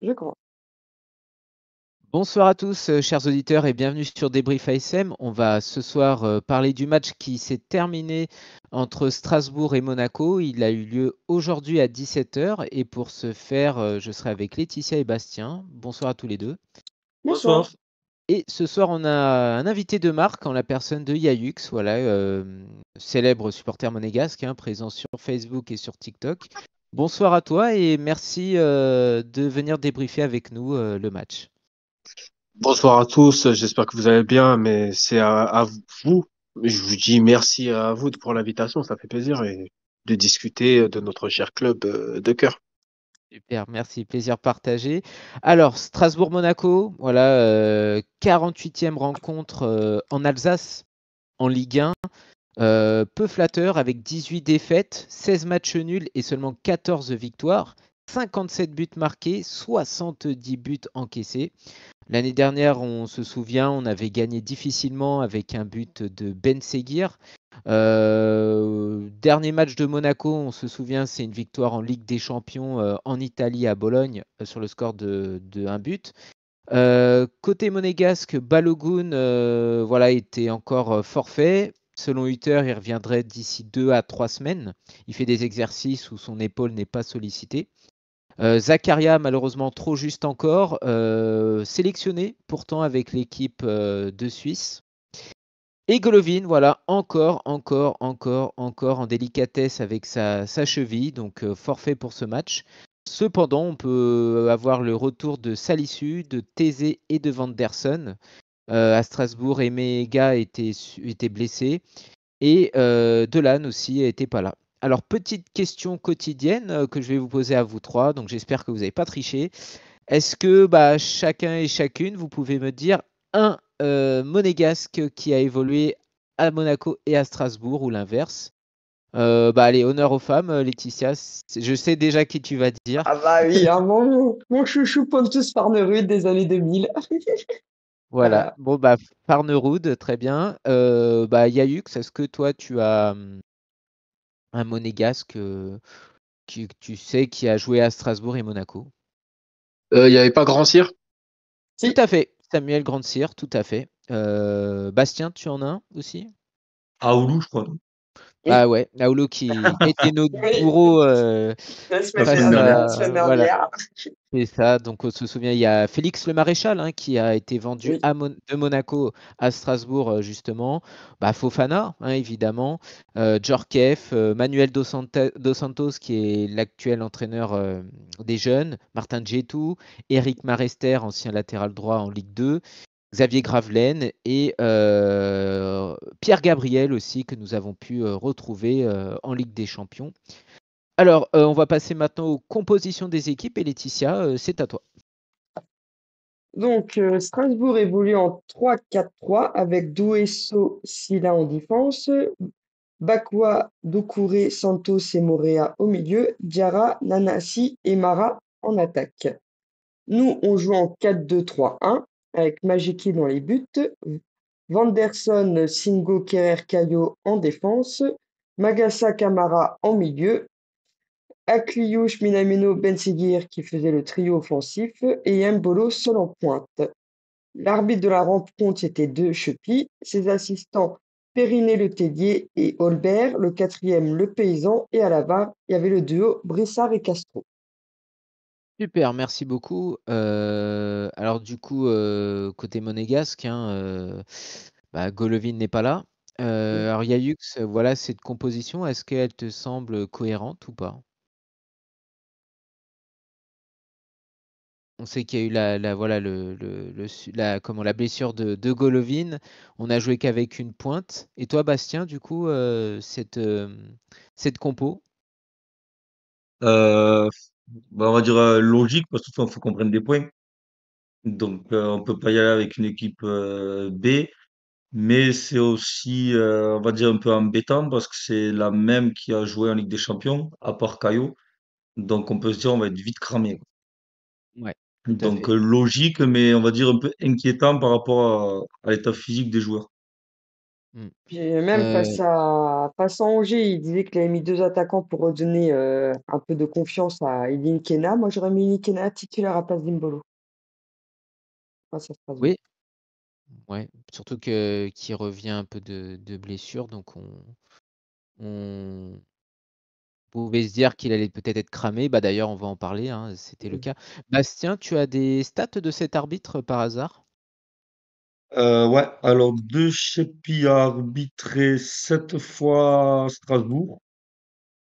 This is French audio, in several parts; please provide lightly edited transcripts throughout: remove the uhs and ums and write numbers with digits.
je crois. Bonsoir à tous, chers auditeurs, et bienvenue sur Débrief ASM. On va ce soir parler du match qui s'est terminé entre Strasbourg et Monaco. Il a eu lieu aujourd'hui à 17h et pour ce faire, je serai avec Laetitia et Bastien. Bonsoir à tous les deux. Bonsoir. Et ce soir, on a un invité de marque en la personne de Yayux, voilà, célèbre supporter monégasque, présent sur Facebook et sur TikTok. Bonsoir à toi et merci de venir débriefer avec nous le match. Bonsoir à tous, j'espère que vous allez bien, mais c'est à vous. Je vous dis merci à vous pour l'invitation, ça fait plaisir et de discuter de notre cher club de cœur. Super, merci, plaisir partagé. Alors, Strasbourg-Monaco, voilà, 48e rencontre en Alsace, en Ligue 1. Peu flatteur avec 18 défaites, 16 matchs nuls et seulement 14 victoires. 57 buts marqués, 70 buts encaissés. L'année dernière, on se souvient, on avait gagné difficilement avec un but de Ben Seguir. Dernier match de Monaco, on se souvient, c'est une victoire en Ligue des Champions en Italie à Bologne sur le score de 1 but. Côté monégasque, Balogun voilà, était encore forfait. Selon Hutter, il reviendrait d'ici 2 à 3 semaines. Il fait des exercices où son épaule n'est pas sollicitée. Zakaria, malheureusement trop juste encore, sélectionné pourtant avec l'équipe de Suisse. Et Golovin, voilà, encore en délicatesse avec sa cheville, donc forfait pour ce match. Cependant, on peut avoir le retour de Salisu, de Thésée et de Vanderson. À Strasbourg, Emega était blessé et Delan aussi n'était pas là. Alors, petite question quotidienne que je vais vous poser à vous trois, donc j'espère que vous n'avez pas triché. Est-ce que chacun et chacune, vous pouvez me dire un monégasque qui a évolué à Monaco et à Strasbourg ou l'inverse? Allez, honneur aux femmes, Laetitia. Je sais déjà qui tu vas dire. Ah bah oui, hein, mon chouchou Pontus Farnerud des années 2000. Voilà. Voilà. Bon, Farnerud, très bien. Yayux, est-ce que toi, tu as un monégasque que tu sais qui a joué à Strasbourg et Monaco? Il n'y avait pas Grand Cyr? Tout Si, à fait. Samuel Grandcir, tout à fait. Bastien, tu en as un aussi? Aoulou, je crois. oui, Ah ouais, Naolo qui était notre oui, bourreau la La semaine semaine dernière. dernière. La semaine voilà, dernière. c'est ça. Donc on se souvient, il y a Félix Le Maréchal qui a été vendu Oui, de Monaco à Strasbourg justement. Fofana, évidemment. Djorkaeff, Manuel Dos Santos qui est l'actuel entraîneur des jeunes. Martin Djetou, Eric Marester, ancien latéral droit en Ligue 2. Xavier Gravelaine et Pierre Gabriel aussi que nous avons pu retrouver en Ligue des Champions. Alors, on va passer maintenant aux compositions des équipes et Laetitia, c'est à toi. donc Strasbourg évolue en 3-4-3 avec Douesso Silla en défense, Bakwa, Doucouré, Santos et Morea au milieu, Diarra, Nanasi et Mara en attaque. Nous, on joue en 4-2-3-1 avec Majiki dans les buts, Vanderson, Singo, Kerrer, Caio en défense, Magassa, Camara en milieu, Akliouche, Minamino, Benseguir qui faisait le trio offensif et Mbolo seul en pointe. L'arbitre de la rencontre était De Chepi, ses assistants Périnet Le Tellier et Holbert, le quatrième Le Paysan et à la VAR, il y avait le duo Brissard et Castro. Super, merci beaucoup. Alors du coup, côté monégasque, Golovin n'est pas là. Alors Yayux, voilà cette composition, est-ce qu'elle te semble cohérente ou pas? On sait qu'il y a eu voilà, la blessure de Golovin. On a joué qu'avec une pointe. Et toi, Bastien, du coup, cette compo? Euh, on va dire logique, parce qu'il faut qu'on prenne des points. Donc, on peut pas y aller avec une équipe B. Mais c'est aussi, on va dire, un peu embêtant parce que c'est la même qui a joué en Ligue des Champions, à part Caio. Donc, on peut se dire, on va être vite cramé, quoi. Ouais, tout à Donc, fait. logique, mais on va dire un peu inquiétant par rapport à l'état physique des joueurs. Mm. Puis même Euh, face à Angers, il disait qu'il avait mis deux attaquants pour redonner un peu de confiance à Edin Kena. Moi, j'aurais mis Edin Kena titulaire à place d'Imbolo face à Strasbourg. oui, ouais. Surtout que qu'il revient un peu de blessure, donc on pouvait se dire qu'il allait peut-être être cramé. Bah d'ailleurs, on va en parler, hein, c'était le Mm. cas. Bastien, tu as des stats de cet arbitre par hasard? Ouais, alors De Sheppy a arbitré 7 fois Strasbourg.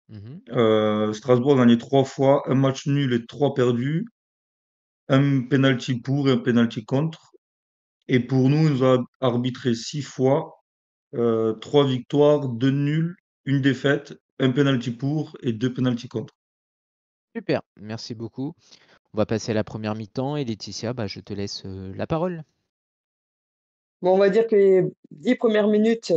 Mhm. Strasbourg a gagné 3 fois, un match nul et 3 perdus, un penalty pour et un penalty contre. Et pour nous, il nous a arbitré 6 fois, 3 victoires, 2 nuls, une défaite, un penalty pour et 2 penalty contre. Super, merci beaucoup. On va passer à la première mi-temps et Laetitia, bah, je te laisse la parole. Bon, on va dire que les 10 premières minutes,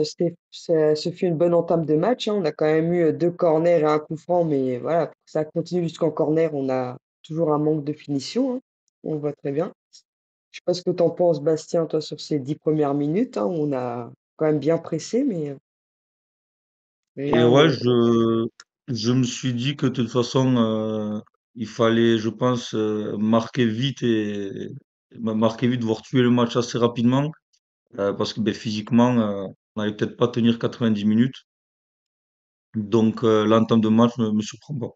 ce fut une bonne entame de match, hein. On a quand même eu deux corners et un coup franc, mais voilà, pour que ça continue jusqu'en corner, on a toujours un manque de finition, hein. On le voit très bien. Je sais pas ce que t'en penses, Bastien, toi, sur ces 10 premières minutes, hein. On a quand même bien pressé, mais Et rien ouais, de. je me suis dit que de toute façon, il fallait, je pense, marquer vite, voire tuer le match assez rapidement, parce que ben, physiquement, on n'allait peut-être pas tenir 90 minutes. Donc, l'entame de match me surprend pas.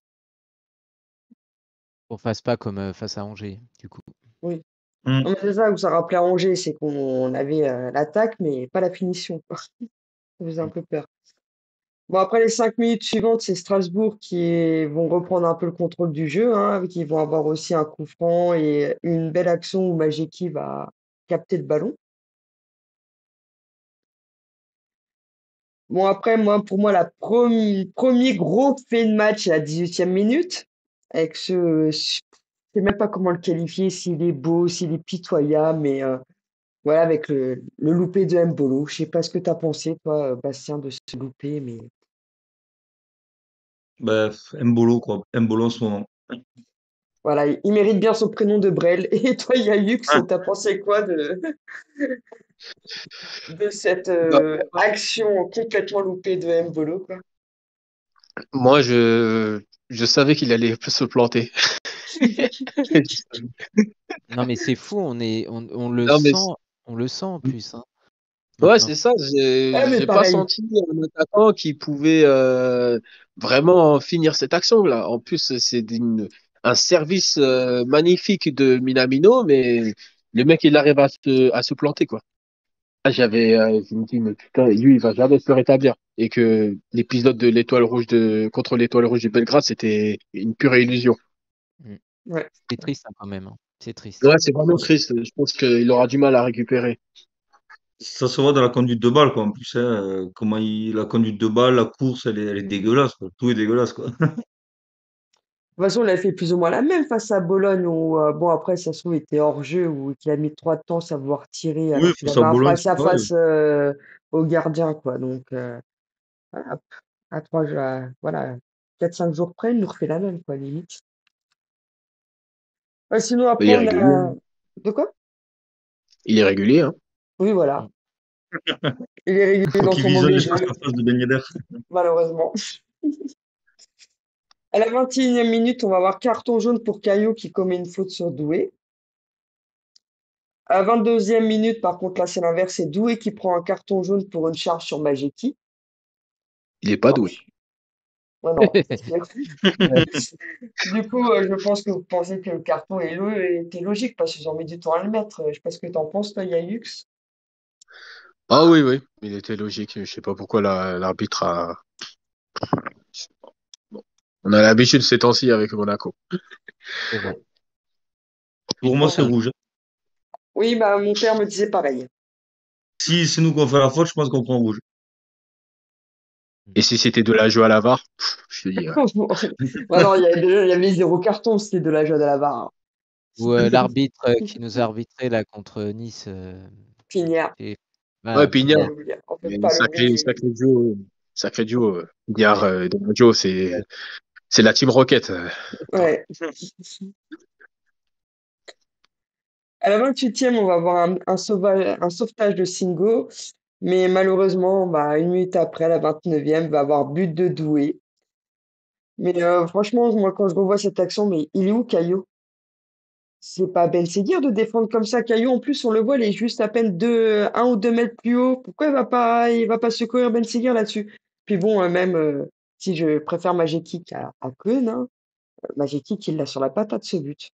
Qu'on fasse pas comme face à Angers, du coup. Oui. Hmm. Non, mais c'est ça où ça rappelait Angers, c'est qu'on avait l'attaque, mais pas la finition, quoi. Ça faisait un peu peur. Bon, après les 5 minutes suivantes, c'est Strasbourg vont reprendre un peu le contrôle du jeu, hein, qui vont avoir aussi un coup franc et une belle action où Majeki va capter le ballon. Bon, après, pour moi, premier gros fait de match, c'est la 18e minute, avec je sais même pas comment le qualifier, s'il est beau, s'il est pitoyable, mais voilà, avec le loupé de Mbolo. Je sais pas ce que tu as pensé, toi, Bastien, de ce loupé, mais Bref, Mbolo, quoi. Mbolo en ce moment. voilà, il mérite bien son prénom de Brel. Et toi, Yayux, Ah, t'as pensé quoi de cette Bah, action complètement loupée de Mbolo, quoi? moi, je savais qu'il allait se planter. Non, mais c'est fou, Non, mais on le sent en plus, hein, ouais, maintenant. c'est ça. Ouais, mais J'ai pas pareil. senti un attaquant qui pouvait vraiment finir cette action-là. En plus, un service magnifique de Minamino, mais le mec, il arrive à se planter, quoi. Ah, je me dis, mais putain, lui, il va jamais se rétablir. Et que l'épisode de contre l'Étoile Rouge de Belgrade, c'était une pure illusion. Mm. Ouais. C'est triste hein, quand même, hein. C'est triste. Ouais, c'est vraiment ça, triste. Je pense qu'il aura du mal à récupérer. ça se voit dans la conduite de balle, quoi. En plus, hein, la conduite de balle, la course, elle est dégueulasse, quoi. Tout est dégueulasse, quoi. De toute façon, on avait fait plus ou moins la même face à Bologne, où, bon, après, ça se trouve, il était hors jeu, ou qu'il a mis 3 temps à savoir tirer, Oui, alors qu'il face avait à un Bologne, c'est pareil. face-à-face au gardien, quoi. Donc, voilà, à voilà, 4-5 jours près, il nous refait la même, quoi, limite. Sinon, Il après, est on régulier. a. De quoi? Il est régulier, hein. Oui, Mm. voilà. Il est Il régulier faut dans qu'il son visionne mauvais les jeu, face-à-face de Ben Yedder. malheureusement. À la 21e minute, on va avoir carton jaune pour Caillou qui commet une faute sur Doué. À la 22e minute, par contre, là, c'est l'inverse. C'est Doué qui prend un carton jaune pour une charge sur Majeki. Il est pas Non, doué. ouais, non, c'est sûr. Du coup, je pense que vous pensez que le carton était logique parce qu'ils ont mis du temps à le mettre. Je sais pas ce que t'en penses, toi, Yayux. Ah oui, oui, il était logique. Je sais pas pourquoi l'arbitre a. Bon. On a l'habitude ces temps-ci avec Monaco. C'est vrai. Pour moi, c'est Ouais. rouge. Oui, bah, mon père me disait pareil. Si c'est nous qu'on fait la faute, je pense qu'on prend rouge. Et si c'était de la joie à la VAR, je te dis, ouais. Ouais, non, il y avait zéro carton, c'était de la joie à la VAR. Ou l'arbitre qui nous a arbitré là contre Nice. Pinière. C'est- Ouais, Voilà, On peut pas Pignard. Pignard. l'oublier. On peut Mais pas l'oublier. sacré duo. Sacré duo. Diar Ouais. et Donaggio, c'est la Team Rocket. Ouais. À la 28e, on va avoir un sauvetage de Singo. Mais malheureusement, bah, 1 minute après, la 29e, va avoir but de Doué. Mais franchement, moi, quand je revois cette action, mais il est où Caillot? C'est pas Ben Seguir de défendre comme ça. Caillot, en plus, on le voit, il est juste à peine 1 ou 2 mètres plus haut. Pourquoi il va pas secourir Ben Seguir là-dessus? Puis bon, même si je préfère Majekic à Keun, hein, Majekic, il l'a sur la patate ce but.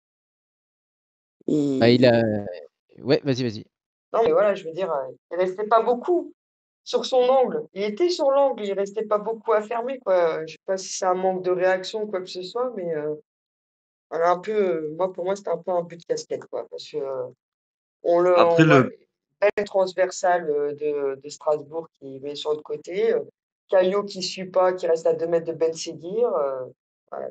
Bah, il Et a. Ouais, vas-y. non, mais voilà, je veux dire, il restait pas beaucoup sur son angle. Il était sur l'angle, il restait pas beaucoup à fermer, quoi. Je sais pas si c'est un manque de réaction ou quoi que ce soit, mais voilà, un peu, moi, pour moi, c'était un peu un but de casquette, quoi. Parce que on Après, voit le, le belle transversale de Strasbourg qui met sur le côté. Caillot qui suit pas, qui reste à 2 mètres de Ben Seguir. Voilà.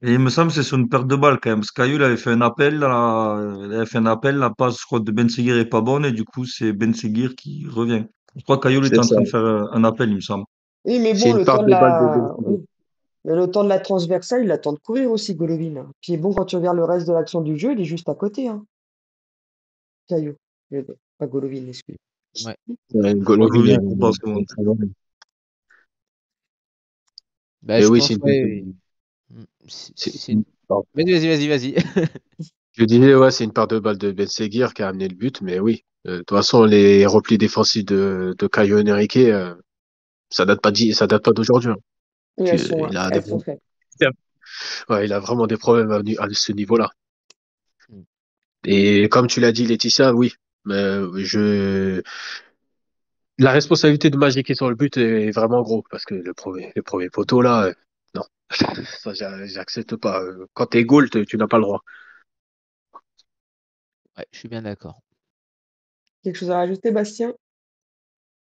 et il me semble que c'est sur une perte de balle quand même. Parce que Caillou, il avait fait un appel, la passe, je crois, de Ben Seguir est pas bonne, et du coup, c'est Ben Seguir qui revient. Je crois que Caillou était C'est en ça. train de faire un appel, il me semble. Oui, mais C'est bon, une le temps part de de balle de la, Benzema. oui. Mais le temps de la transversale, il attend de courir aussi, Golovin, hein. Puis bon, quand tu regardes le reste de l'action du jeu, il est juste à côté, hein. Caillou. Pas Golovin, excuse. Ouais. Golovin Golovin, est pour pas, c'est bon. très loin. Bah, Mais je oui, pense, ouais. c'est C'est une. pardon. Vas-y. Je disais, ouais, c'est une part de balle de Ben Seguir qui a amené le but, mais oui. De toute façon, les replis défensifs de Caio Henrique, ça date pas d'aujourd'hui, hein. Oui, Il a des elles sont problèmes. faites. Ouais, il a vraiment des problèmes à ce niveau-là. Mm. Et comme tu l'as dit, Laetitia, oui. Mais la responsabilité de Magic sur le but est vraiment gros parce que le premier poteau là, non, ça j'accepte pas. Quand t'es goal, tu n'as pas le droit. Ouais, je suis bien d'accord. Quelque chose à rajouter, Bastien?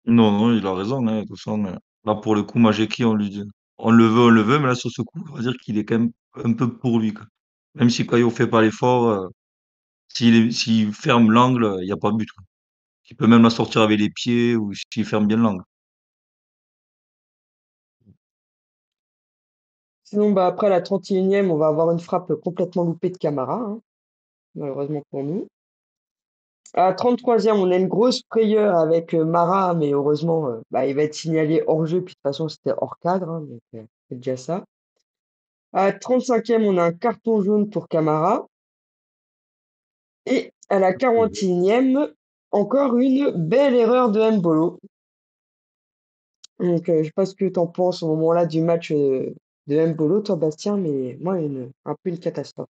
Non, non, il a raison, hein, de toute façon. Mais là, pour le coup, Majeki, on lui dit, on le veut, mais là, sur ce coup, on va dire qu'il est quand même un peu pour lui, quoi. Même si Caillou fait pas l'effort, s'il ferme l'angle, il n'y a pas de but, quoi. Il peut même la sortir avec les pieds ou s'il ferme bien l'angle. Sinon, bah, après la 31e, on va avoir une frappe complètement loupée de Camara, hein, malheureusement pour nous. À la 33e, on a une grosse frayeur avec Mara, mais heureusement, bah, il va être signalé hors jeu, puis de toute façon, c'était hors cadre, hein, donc c'est déjà ça. À la 35e, on a un carton jaune pour Camara. Et à la 41e, encore une belle erreur de Mbolo. Donc, je sais pas ce que tu en penses au moment-là du match de Mbolo, toi, Bastien, mais moi, un peu une catastrophe.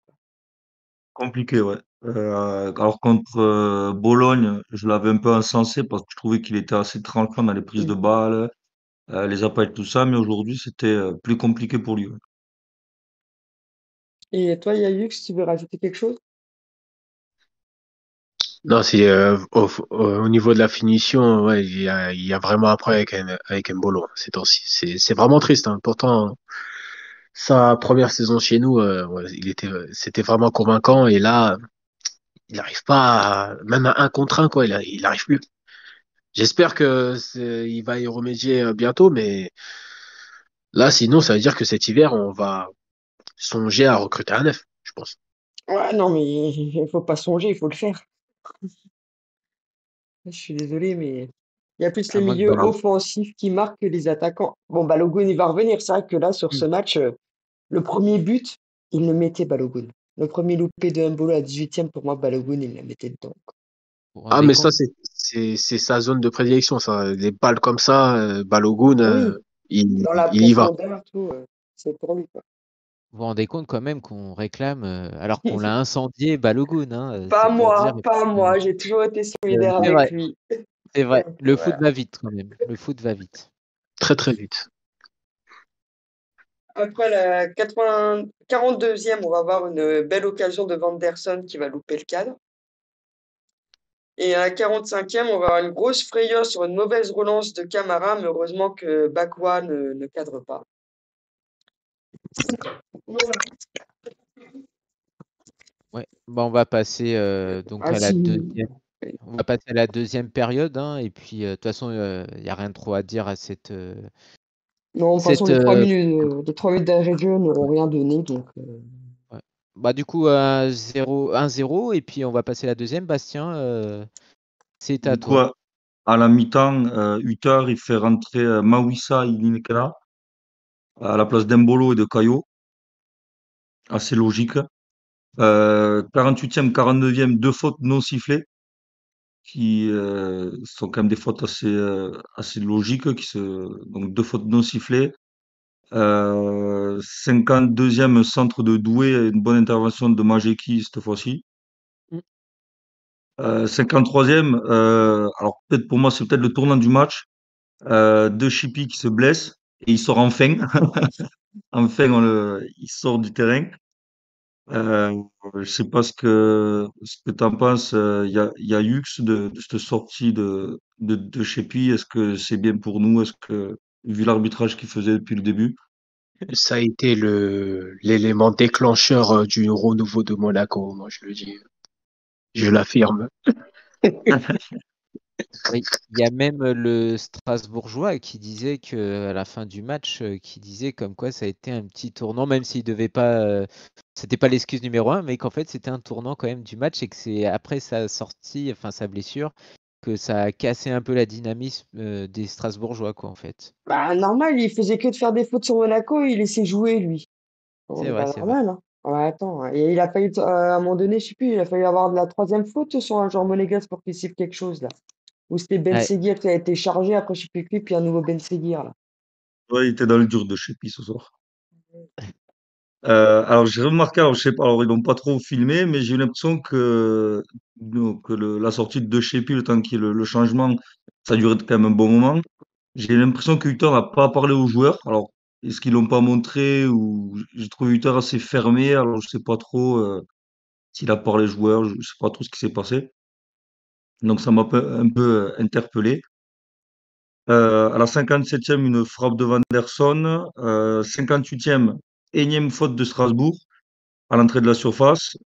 Compliqué, ouais. Alors contre Bologne, je l'avais un peu encensé parce que je trouvais qu'il était assez tranchant dans les prises Mm. de balles, les appels, tout ça, mais aujourd'hui, c'était plus compliqué pour lui, ouais. Et toi, Yayux, tu veux rajouter quelque chose? Non, c'est au niveau de la finition, ouais, il y a vraiment un problème avec Mbolo ces temps-ci. C'est vraiment triste, hein. Pourtant, sa première saison chez nous, ouais, c'était vraiment convaincant et là, il n'arrive pas même à un contre un, quoi. Il arrive plus. J'espère que il va y remédier bientôt, mais là, sinon, ça veut dire que cet hiver, on va songer à recruter un neuf, je pense. Ouais, non, mais il faut pas songer, il faut le faire. Je suis désolé, mais il y a plus À les moins que milieux Voilà. offensifs qui marquent que les attaquants. Bon, Balogun, il va revenir. C'est vrai que là, sur ce match, le premier but, il le mettait Balogun. Le premier loupé de Mbolo à la 18e, pour moi, Balogun, il la mettait dedans. vous vous Ah, rendez mais ça, compte? c'est sa zone de prédilection, ça. Les balles comme ça, Balogun, Oui, dans la il y va. profondeur, tout, c'est pour lui, quoi. Vous vous rendez compte quand même qu'on réclame, alors qu'on l'a incendié Balogun, hein, Pas c'est pour dire. moi, pas moi, j'ai toujours été solidaire C'est avec vrai, lui. c'est vrai. Donc, Le foot voilà. va vite quand même. Le foot va vite. Très, très vite. Après la 42e, on va avoir une belle occasion de Vanderson qui va louper le cadre. Et à la 45e, on va avoir une grosse frayeur sur une mauvaise relance de Camara, mais heureusement que Bakwa ne cadre pas. Voilà. Ouais. Bah, on va passer donc Ah à la si. deuxième. On va passer à la deuxième période, hein, et puis de toute façon, il n'y a rien de trop à dire à cette. Non, de toute façon, cette les 3 minutes d'arrêt de jeu n'auront rien donné, donc ouais. Bah, du coup, 1-0, et puis on va passer à la deuxième. Bastien, c'est à Du coup, toi. à la mi-temps, Hutter, il fait rentrer Mawissa Ilinekela à la place d'Embolo et de Caio. Assez logique. 48e, 49e, deux fautes non sifflées qui sont quand même des fautes assez logiques. Donc deux fautes non sifflées. 52e, centre de Doué, une bonne intervention de Majeki cette fois-ci. Mm. 53e, alors peut-être pour moi, c'est peut-être le tournant du match. De Chippy qui se blesse et il sort enfin. Enfin, il sort du terrain. Je sais pas ce que tu en penses. Il y a Hux de cette sortie de Chippy. Est-ce que c'est bien pour nous? Est-ce que, vu l'arbitrage qu'il faisait depuis le début? Ça a été l'élément déclencheur du renouveau de Monaco, moi je le dis, je l'affirme. Oui, il y a même le Strasbourgeois qui disait que à la fin du match, qui disait comme quoi ça a été un petit tournant, même s'il devait pas, c'était pas l'excuse numéro un, mais qu'en fait c'était un tournant quand même du match et que c'est après sa sortie, enfin sa blessure, que ça a cassé un peu la dynamisme des Strasbourgeois quoi en fait. Bah, normal, il faisait que de faire des fautes sur Monaco, il laissait jouer, lui. C'est C'est vrai, pas c'est vrai. normal, hein. Ouais, attends, et il a failli, à un moment donné, je sais plus, il a fallu avoir de la troisième faute sur un joueur monégasque pour qu'il siffle quelque chose, là. Ou c'était Ben Ouais, Seguir qui a été chargé, après je sais plus qui, puis un nouveau Ben Seguir, là. Ouais, il était dans le dur de Chippy ce soir. Alors j'ai remarqué, alors je sais pas, alors ils l'ont pas trop filmé, mais j'ai eu l'impression que la sortie de Shepi, le temps qu'il y ait le changement, ça a duré quand même un bon moment. J'ai l'impression que Hutter n'a pas parlé aux joueurs. Alors, est-ce qu'ils l'ont pas montré ou j'ai trouvé Hutter assez fermé. Alors je sais pas trop s'il a parlé aux joueurs, je sais pas trop ce qui s'est passé. Donc ça m'a un peu interpellé. À la 57e, une frappe de Van der Son. 58e, énième faute de Strasbourg à l'entrée de la surface.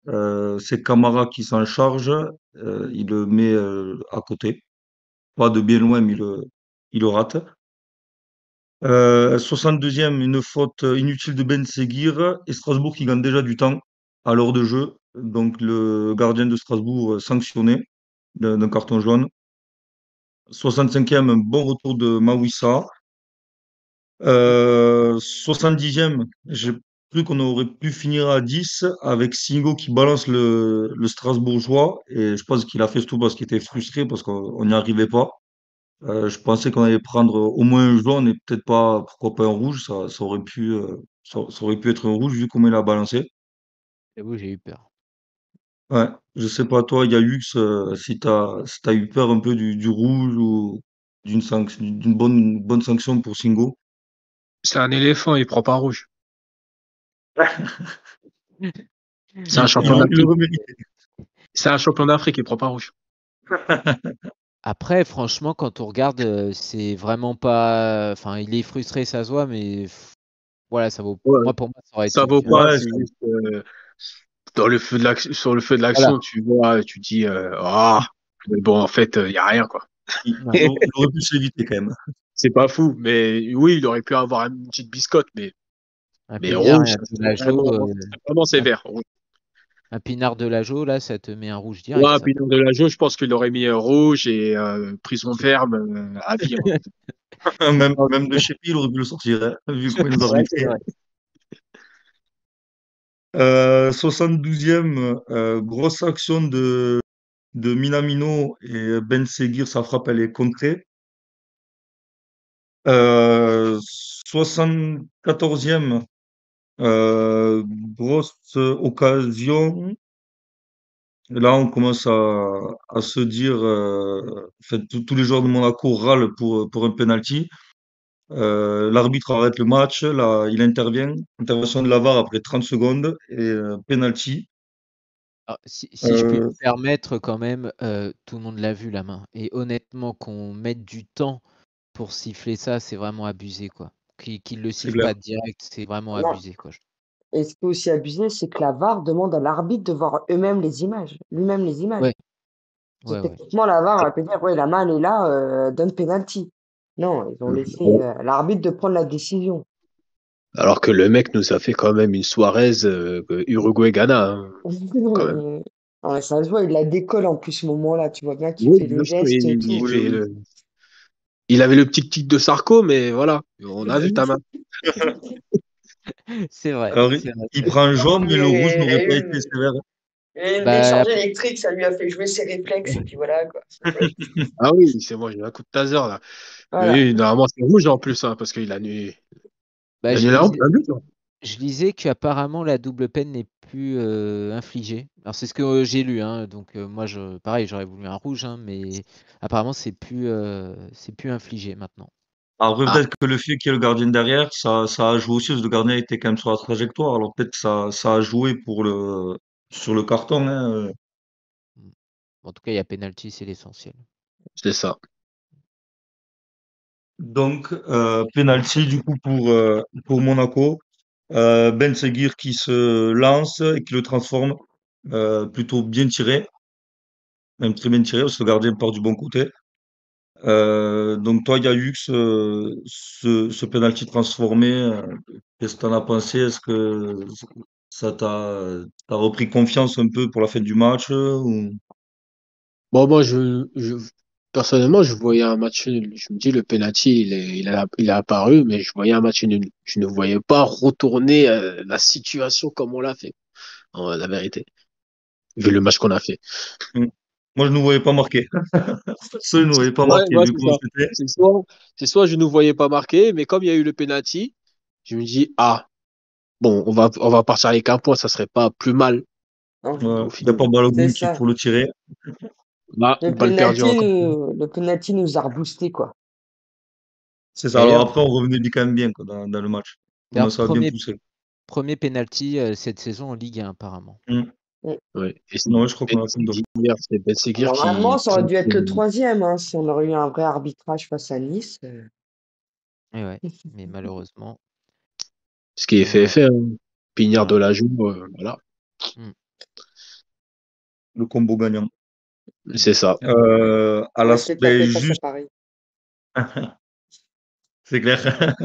C'est Camara qui s'en charge. Il le met à côté. Pas de bien loin, mais il le rate. 62e, une faute inutile de Ben Seguir. Et Strasbourg qui gagne déjà du temps à l'heure de jeu. Donc le gardien de Strasbourg sanctionné d'un carton jaune. 65e, un bon retour de Mawissa. 70e, j'ai cru qu'on aurait pu finir à 10 avec Singo qui balance le Strasbourgeois et je pense qu'il a fait tout parce qu'il était frustré parce qu'on n'y arrivait pas. Je pensais qu'on allait prendre au moins un jaune et peut-être pas, pourquoi pas un rouge, ça aurait pu être un rouge vu comment il a balancé. j'avoue, j'ai eu peur. Ouais, je sais pas toi, il y a Hux, si t'as eu peur un peu du rouge ou d'une bonne sanction pour Singo. C'est un éléphant, il prend pas rouge. C'est un champion Il le d'Afrique. remet. C'est un champion d'Afrique, il prend pas rouge. Après, franchement, quand on regarde, c'est vraiment pas. Enfin, il est frustré, ça se voit, mais voilà, ça vaut. Ouais. Moi, pour moi, ça aurait Ça été vaut bien. pas, Ouais, c'est juste dans le feu de l'action, sur le feu de Voilà. l'action, tu vois, tu dis ah, mais bon, en fait, il y a rien quoi. Ouais. il aurait pu se l'éviter quand même. C'est pas fou, mais oui, il aurait pu avoir une petite biscotte, Un mais Pinard, rouge, un ça, Delageau, c'est vraiment un, sévère. Rouge. un Pinard Delageau, là, ça te met un rouge direct, Ouais, ça. puis dans de la jeu, je pense qu'il aurait mis rouge et prison ferme à vie, hein. Même de chez lui, il aurait pu le sortir, hein, vu comment il nous a Ouais, c'est briefé. vrai. 72e, grosse action de Minamino et Ben Seguir, sa frappe, elle est contrée. 74e, grosse occasion. Là, on commence à se dire, en fait, tous les joueurs de Monaco râlent pour un penalty. L'arbitre arrête le match, là, il intervient. Intervention de la VAR après 30 secondes et penalty. Alors, si je puis Euh, me permettre, quand même, tout le monde l'a vu, la main. Et honnêtement, qu'on mette du temps pour siffler ça, c'est vraiment abusé, quoi. Qu'il le c'est siffle clair. pas direct, c'est vraiment Non. abusé, quoi. Et ce qui est aussi abusé, c'est que la VAR demande à l'arbitre de voir eux-mêmes les images, lui-même les images. Ouais, Parce ouais, que ouais. techniquement, la VAR, elle peut dire, ouais, la main, elle est là, donne penalty. Non, ils ont laissé l'arbitre de prendre la décision. Alors que le mec nous a fait quand même une Suarez Uruguay-Ghana, hein, quand même. Non, mais ça se voit, il la décolle en plus ce moment-là. Tu vois bien qu'il Oui, fait le bien sûr, geste et tout. il Oui, fait oui. Il avait le petit tic de Sarko, mais voilà, on a vu ta main. C'est vrai, Alors, c'est vrai, il c'est vrai. prend un jaune, mais le rouge Il n'aurait a pas été eu sévère. une Bah, décharge électrique, ça lui a fait jouer ses réflexes, et puis voilà, quoi. Ah oui, c'est moi, j'ai eu un coup de taser là. Mais Voilà. oui, normalement, c'est rouge en plus, hein, parce qu'il a nu. bah, Il a je nu lisais, un but, hein. je lisais qu'apparemment la double peine n'est plus infligée. Alors c'est ce que j'ai lu, hein, donc moi pareil, j'aurais voulu un rouge, hein, mais apparemment c'est plus infligé maintenant. Après, Ah, peut-être que le fait qu'il y ait le gardien derrière, ça a joué aussi, parce que le gardien était quand même sur la trajectoire. Alors peut-être que ça a joué sur le carton, hein. Mm. En tout cas, il y a penalty, c'est l'essentiel. c'est ça. Donc, penalty du coup pour Monaco. Ben Seguir qui se lance et qui le transforme. Plutôt bien tiré, même très bien tiré, parce que le gardien part du bon côté. Donc toi, il y a eu ce penalty transformé. Qu'est-ce que t'en as pensé? Est-ce que t'as repris confiance un peu pour la fin du match ou... Bon, moi, personnellement, je voyais un match nul. Je me dis, le penalty, il est apparu, mais je voyais un match nul. Je ne voyais pas retourner la situation comme on l'a fait, la vérité, vu le match qu'on a fait. Hmm. Moi, je ne voyais pas marquer. Ça, je ne voyais pas Ouais, marquer, ouais, vu c'est comment ça. c'était. C'est soit je ne voyais pas marquer, mais comme il y a eu le penalty, je me dis, ah, bon, on va partir avec un point, ça serait pas plus mal. Non, Au Il n'y a final, pas c'est Balogun qui ça. pour le tirer. là, balle perdue encore. Le penalty nous a reboosté, quoi. C'est ça. Alors D'ailleurs, après, on revenait quand même bien quoi, dans le match. On d'ailleurs, commençait à bien pousser. premier penalty cette saison en Ligue 1 apparemment. Hmm. Mm. Ouais. Et c'est Ouais, je crois Ben qu'on a fait le double. Seguir, c'est Ben Seguir Normalement, qui, ça aurait qui, dû être le troisième, hein, si on aurait eu un vrai arbitrage face à Nice. Et ouais, mais malheureusement, ce qui est fait est malheureusement, fait, hein. Pignard de voilà. la joue, voilà, Mm. Le combo gagnant. c'est ça. À On la, va essayer de ben, taper face à juste, Paris. c'est clair.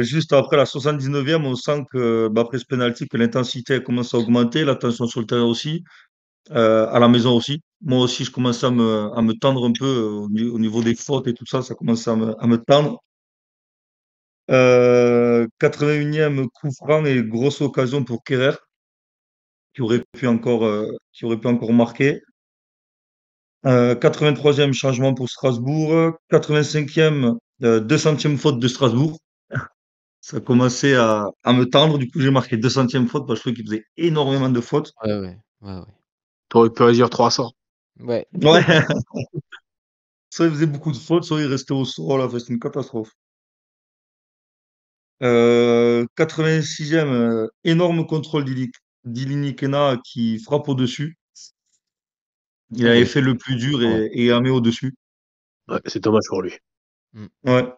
Juste après la 79e, on sent que, bah, après ce penalty, que l'intensité elle commence à augmenter, la tension sur le terrain aussi, à la maison aussi. Moi aussi, je commence à me tendre un peu au niveau des fautes et tout ça, ça commence à me tendre. 81e coup franc et grosse occasion pour Kerrer, qui aurait pu encore marquer. 83e changement pour Strasbourg. 85e, 200e faute de Strasbourg. Ça commençait à me tendre. Du coup, j'ai marqué 200e faute parce que je trouvais qu'il faisait énormément de fautes. Ouais, ouais, ouais, ouais. T'aurais pu dire 300. Ouais. Ouais, soit il faisait beaucoup de fautes, soit il restait au sol. Enfin, c'est une catastrophe. 86e, énorme contrôle d'Ilini Kena qui frappe au-dessus. Il Ah, il avait avait fait fait le des plus bons dur contrôles, ouais. et il a mis au-dessus. Ouais, c'est dommage pour lui. Mm. Ouais.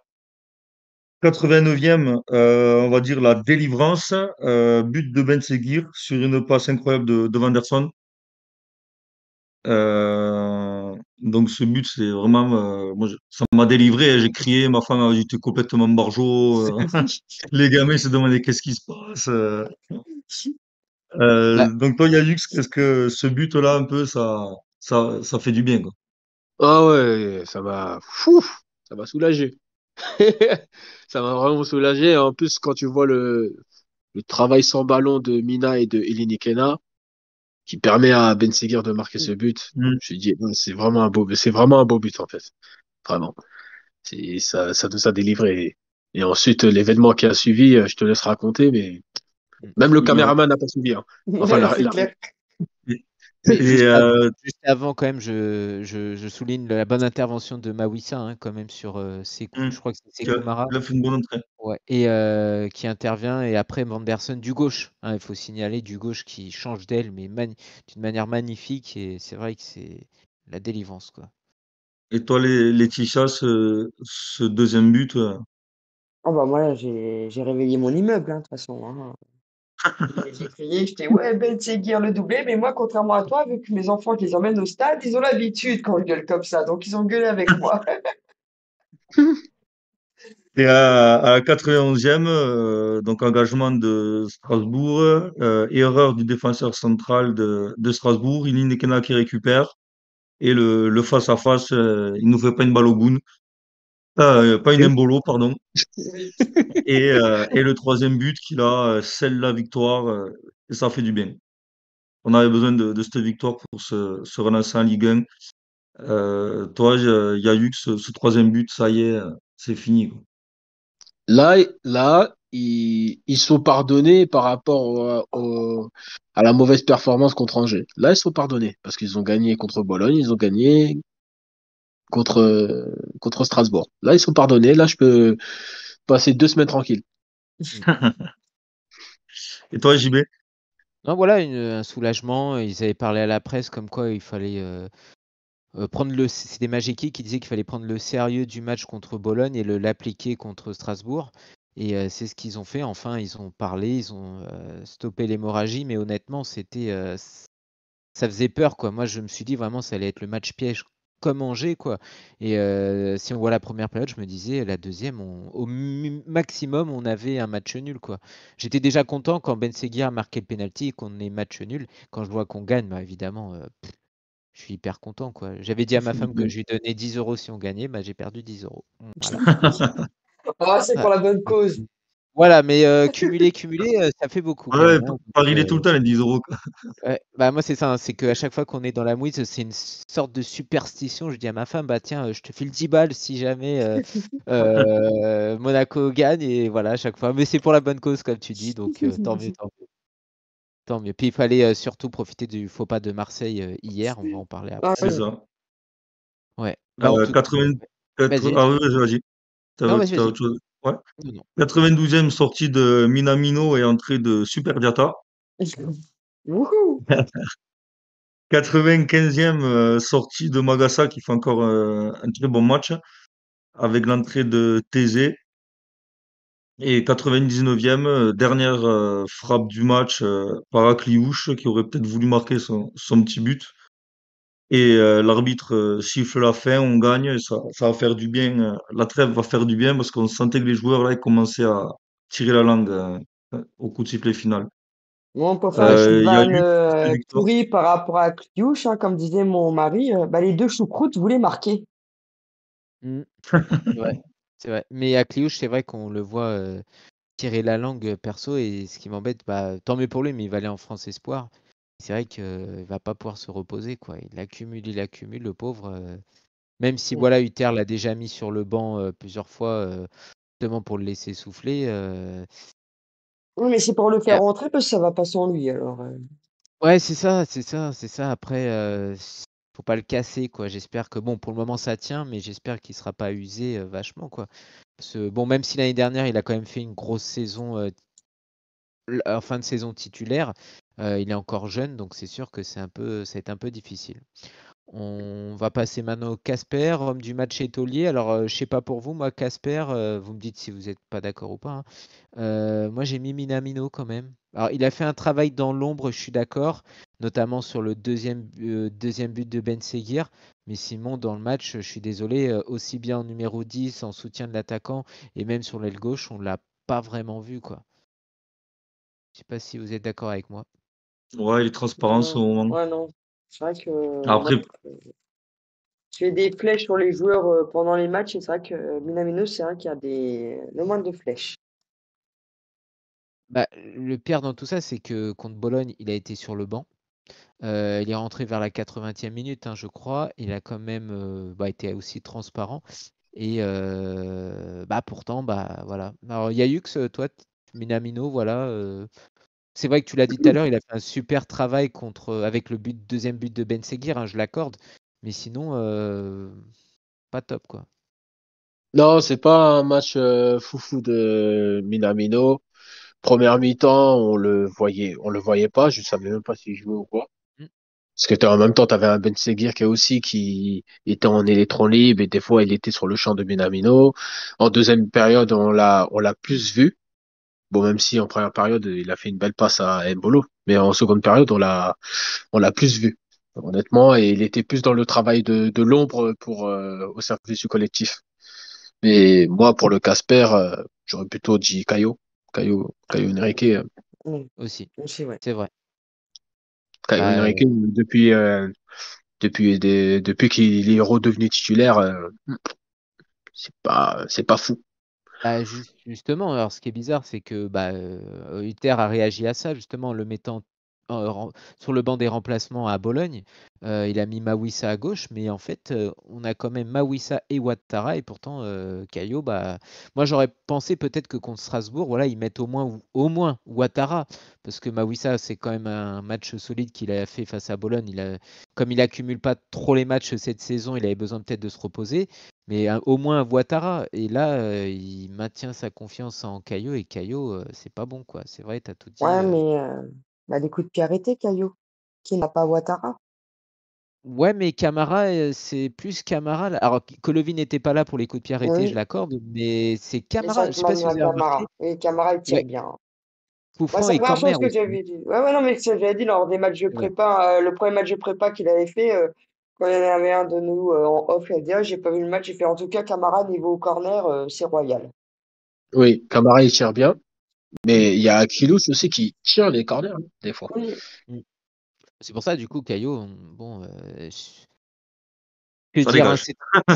89e, on va dire la délivrance, but de Ben Seguir sur une passe incroyable de Vanderson. Donc ce but, c'est vraiment, ça m'a délivré. J'ai crié, ma femme a dit t'es complètement barjot. Les gamins se demandaient qu'est-ce qui se passe. Bah, Donc toi, Yalux, est-ce que ce but-là, un peu, ça fait du bien, quoi. Ah ouais, ça m'a soulagé. Ça m'a vraiment soulagé. En plus, quand tu vois le travail sans ballon de Mina et de Elini Kena, qui permet à Ben Seguir de marquer ce but, Mm. je me dis, ouais, c'est vraiment un beau but, en fait. Vraiment. Ça nous a délivré. Et ensuite, l'événement qui a suivi, je te laisse raconter, mais mm. même le Ouais. caméraman n'a pas suivi, hein. Enfin, Ouais, c'est clair. Et, Mais et, juste avant, quand même, je souligne la bonne intervention de Mawissa, hein, quand même, sur Sekou, mm, je crois que c'est il a Sekou Mara, il a fait une bonne entrée. ouais, et qui intervient, et après Manderson du gauche, hein, il faut signaler du gauche qui change d'aile, mais d'une manière magnifique, et c'est vrai que c'est la délivrance, quoi. Et toi, Laetitia, ce deuxième but, Ah bah moi, là, j'ai réveillé mon immeuble, hein, de toute façon, hein. J'ai crié, j'étais ouais, Ben Seguir le doublé, mais moi, contrairement à toi, vu que mes enfants, je les emmène au stade, ils ont l'habitude quand je gueule comme ça, donc ils ont gueulé avec moi. et à la 91e, donc engagement de Strasbourg, erreur du défenseur central de Strasbourg, Iline Nekena qui récupère. Et le face-à-face, il nous fait pas une balle au goon. Pas une embolo, pardon. Et le troisième but qu'il a scelle la victoire et ça fait du bien. On avait besoin de cette victoire pour se relancer en Ligue 1. Toi, il y a eu que ce troisième but, ça y est, c'est fini, quoi. Là, ils sont pardonnés par rapport à la mauvaise performance contre Angers. Là, ils sont pardonnés parce qu'ils ont gagné contre Bologne, ils ont gagné contre Strasbourg. Là, ils sont pardonnés. Là, je peux passer 2 semaines tranquilles. Et toi, JB? Non, voilà, un soulagement. Ils avaient parlé à la presse comme quoi il fallait prendre le. C'était Majeki qui disait qu'il fallait prendre le sérieux du match contre Bologne et l'appliquer contre Strasbourg. Et c'est ce qu'ils ont fait. Enfin, ils ont parlé, ils ont stoppé l'hémorragie, mais honnêtement, ça faisait peur, quoi. Moi, je me suis dit vraiment, ça allait être le match piège comme Angers, quoi. Et si on voit la première période, je me disais, la deuxième, au maximum, on avait un match nul, quoi. J'étais déjà content quand Ben Seguir a marqué le penalty et qu'on est match nul. Quand je vois qu'on gagne, bah, évidemment, je suis hyper content, quoi. J'avais dit à ma femme que je lui donnais 10 euros si on gagnait, bah, j'ai perdu 10 euros. Voilà. Ah, c'est Ouais. pour la bonne cause. Voilà, mais cumuler, ça fait beaucoup quand Ouais, même, hein. Paris, il est tout le temps les 10 euros, quoi. Ouais, bah moi c'est ça, hein, c'est qu'à chaque fois qu'on est dans la mouise, c'est une sorte de superstition. Je dis à ma femme, bah tiens, je te file 10 balles si jamais Monaco gagne, et voilà, à chaque fois. Mais c'est pour la bonne cause, comme tu dis, donc tant mieux, tant mieux, tant mieux. Puis il fallait surtout profiter du faux pas de Marseille hier, on va en parler Ah, après. C'est oui. ça. Ouais, bah en tout cas, 80, vas-y, ah oui, vas-y. non, vas-y, T'as vas-y. autre chose? Ouais. Non, non. 92e sortie de Minamino et entrée de Super Diatta. Wouhou! 95e sortie de Magassa qui fait encore un très bon match avec l'entrée de Thésée. Et 99e, dernière frappe du match par Akliouche qui aurait peut-être voulu marquer son petit but. Et l'arbitre siffle la fin, on gagne, et ça va faire du bien. La trêve va faire du bien parce qu'on sentait que les joueurs là ils commençaient à tirer la langue au coup de sifflet final. Bon, pour faire une petite Il y a vanne eu cette victoire. pourrie par rapport à Kliouche, hein, comme disait mon mari, bah, les deux choucroutes voulaient marquer. Mm, ouais, c'est vrai. Mais à Cliouche, c'est vrai qu'on le voit tirer la langue perso, et ce qui m'embête, bah, tant mieux pour lui, mais il va aller en France Espoir. C'est vrai qu'il va pas pouvoir se reposer, quoi. Il accumule, le pauvre. Même si Mm. voilà, Uther l'a déjà mis sur le banc plusieurs fois, justement pour le laisser souffler. Oui, mais c'est pour le Et faire rentrer parce que ça va pas sans lui, alors. ouais, c'est ça, c'est ça, c'est ça. Après, faut pas le casser, quoi. J'espère que bon, pour le moment ça tient, mais j'espère qu'il sera pas usé vachement, quoi. Parce que, bon, même si l'année dernière il a quand même fait une grosse saison, en fin de saison titulaire, il est encore jeune, donc c'est sûr que ça va être un peu difficile. On va passer maintenant au Casper, homme du match étolier. Alors, je sais pas pour vous, moi, Casper, vous me dites si vous n'êtes pas d'accord ou pas, hein. Moi, j'ai mis Minamino quand même. Alors, il a fait un travail dans l'ombre, je suis d'accord, notamment sur le deuxième but de Ben Seguir. Mais Simon, dans le match, je suis désolé, aussi bien en numéro 10, en soutien de l'attaquant, et même sur l'aile gauche, on l'a pas vraiment vu, quoi. Je sais pas si vous êtes d'accord avec moi. Ouais, il est transparent ce moment. Ouais, non. C'est vrai que moi, Après, je fais des flèches sur les joueurs pendant les matchs, et c'est vrai que Minamino, c'est vrai qu'il y a le moins de flèches. Bah, le pire dans tout ça, c'est que contre Bologne, il a été sur le banc. Il est rentré vers la 80e minute, hein, je crois. Il a quand même été aussi transparent. Et bah, pourtant, bah, voilà. Alors, Yayux, toi, Minamino, voilà. C'est vrai que tu l'as dit tout à l'heure, il a fait un super travail avec le deuxième but de Ben Seguir, hein, je l'accorde. Mais sinon, pas top, quoi. Non, c'est pas un match foufou de Minamino. Première mi-temps, on le voyait pas. Je savais même pas s'il jouait ou quoi. Mm. Parce que en même temps, tu avais un Ben Seguir qui était en électron libre et des fois, il était sur le champ de Minamino. En deuxième période, on l'a plus vu. Bon, même si en première période, il a fait une belle passe à Mbolo. Mais en seconde période, on l'a plus vu. Honnêtement, et il était plus dans le travail de l'ombre au service du collectif. Mais moi, pour le Casper, j'aurais plutôt dit Caio Henrique. Mm. Aussi, Aussi, ouais. c'est vrai. Caio Bah, Henrique, depuis, depuis qu'il est redevenu titulaire, c'est pas fou. Bah, justement, alors ce qui est bizarre, c'est que Hutter a réagi à ça, justement, en le mettant sur le banc des remplacements à Bologne. Il a mis Mawissa à gauche, mais en fait, on a quand même Mawissa et Ouattara, et pourtant, Caio, moi j'aurais pensé peut-être que contre Strasbourg, voilà, ils mettent au moins Ouattara, parce que Mawissa, c'est quand même un match solide qu'il a fait face à Bologne. Comme il accumule pas trop les matchs cette saison, il avait besoin peut-être de se reposer. Mais au moins Ouattara, et là, il maintient sa confiance en Caio, et Caio, c'est pas bon, quoi. C'est vrai, t'as tout dit. Ouais, mais les coups de pied arrêtés, Caillou. Qui n'a pas Ouattara? Ouais, mais Camara, c'est plus Camara. Alors, Golovin n'était pas là pour les coups de pied arrêtés, je Oui, l'accorde, mais c'est mais ça, Camara. Je tu sais m'as pas mis si un vous avez remarqué. Camara. Oui, Camara, il tire Ouais, bien. coup Moi, franc c'est la et première chose corner que aussi. j'avais dit. Ouais, ouais, non, mais c'est ce que j'avais dit lors des matchs de C'est vrai. prépa, le premier match de prépa qu'il avait fait, quand il y en avait un de nous en off, il a dit, ah, j'ai pas vu le match, j'ai fait, en tout cas, Camara, niveau corner, c'est royal. Oui, Camara, il tire bien. Mais il y a Akilous aussi qui tire les corners, hein, des fois. Oui, Mm. C'est pour ça, du coup, Caio, bon, que Ça dire, hein,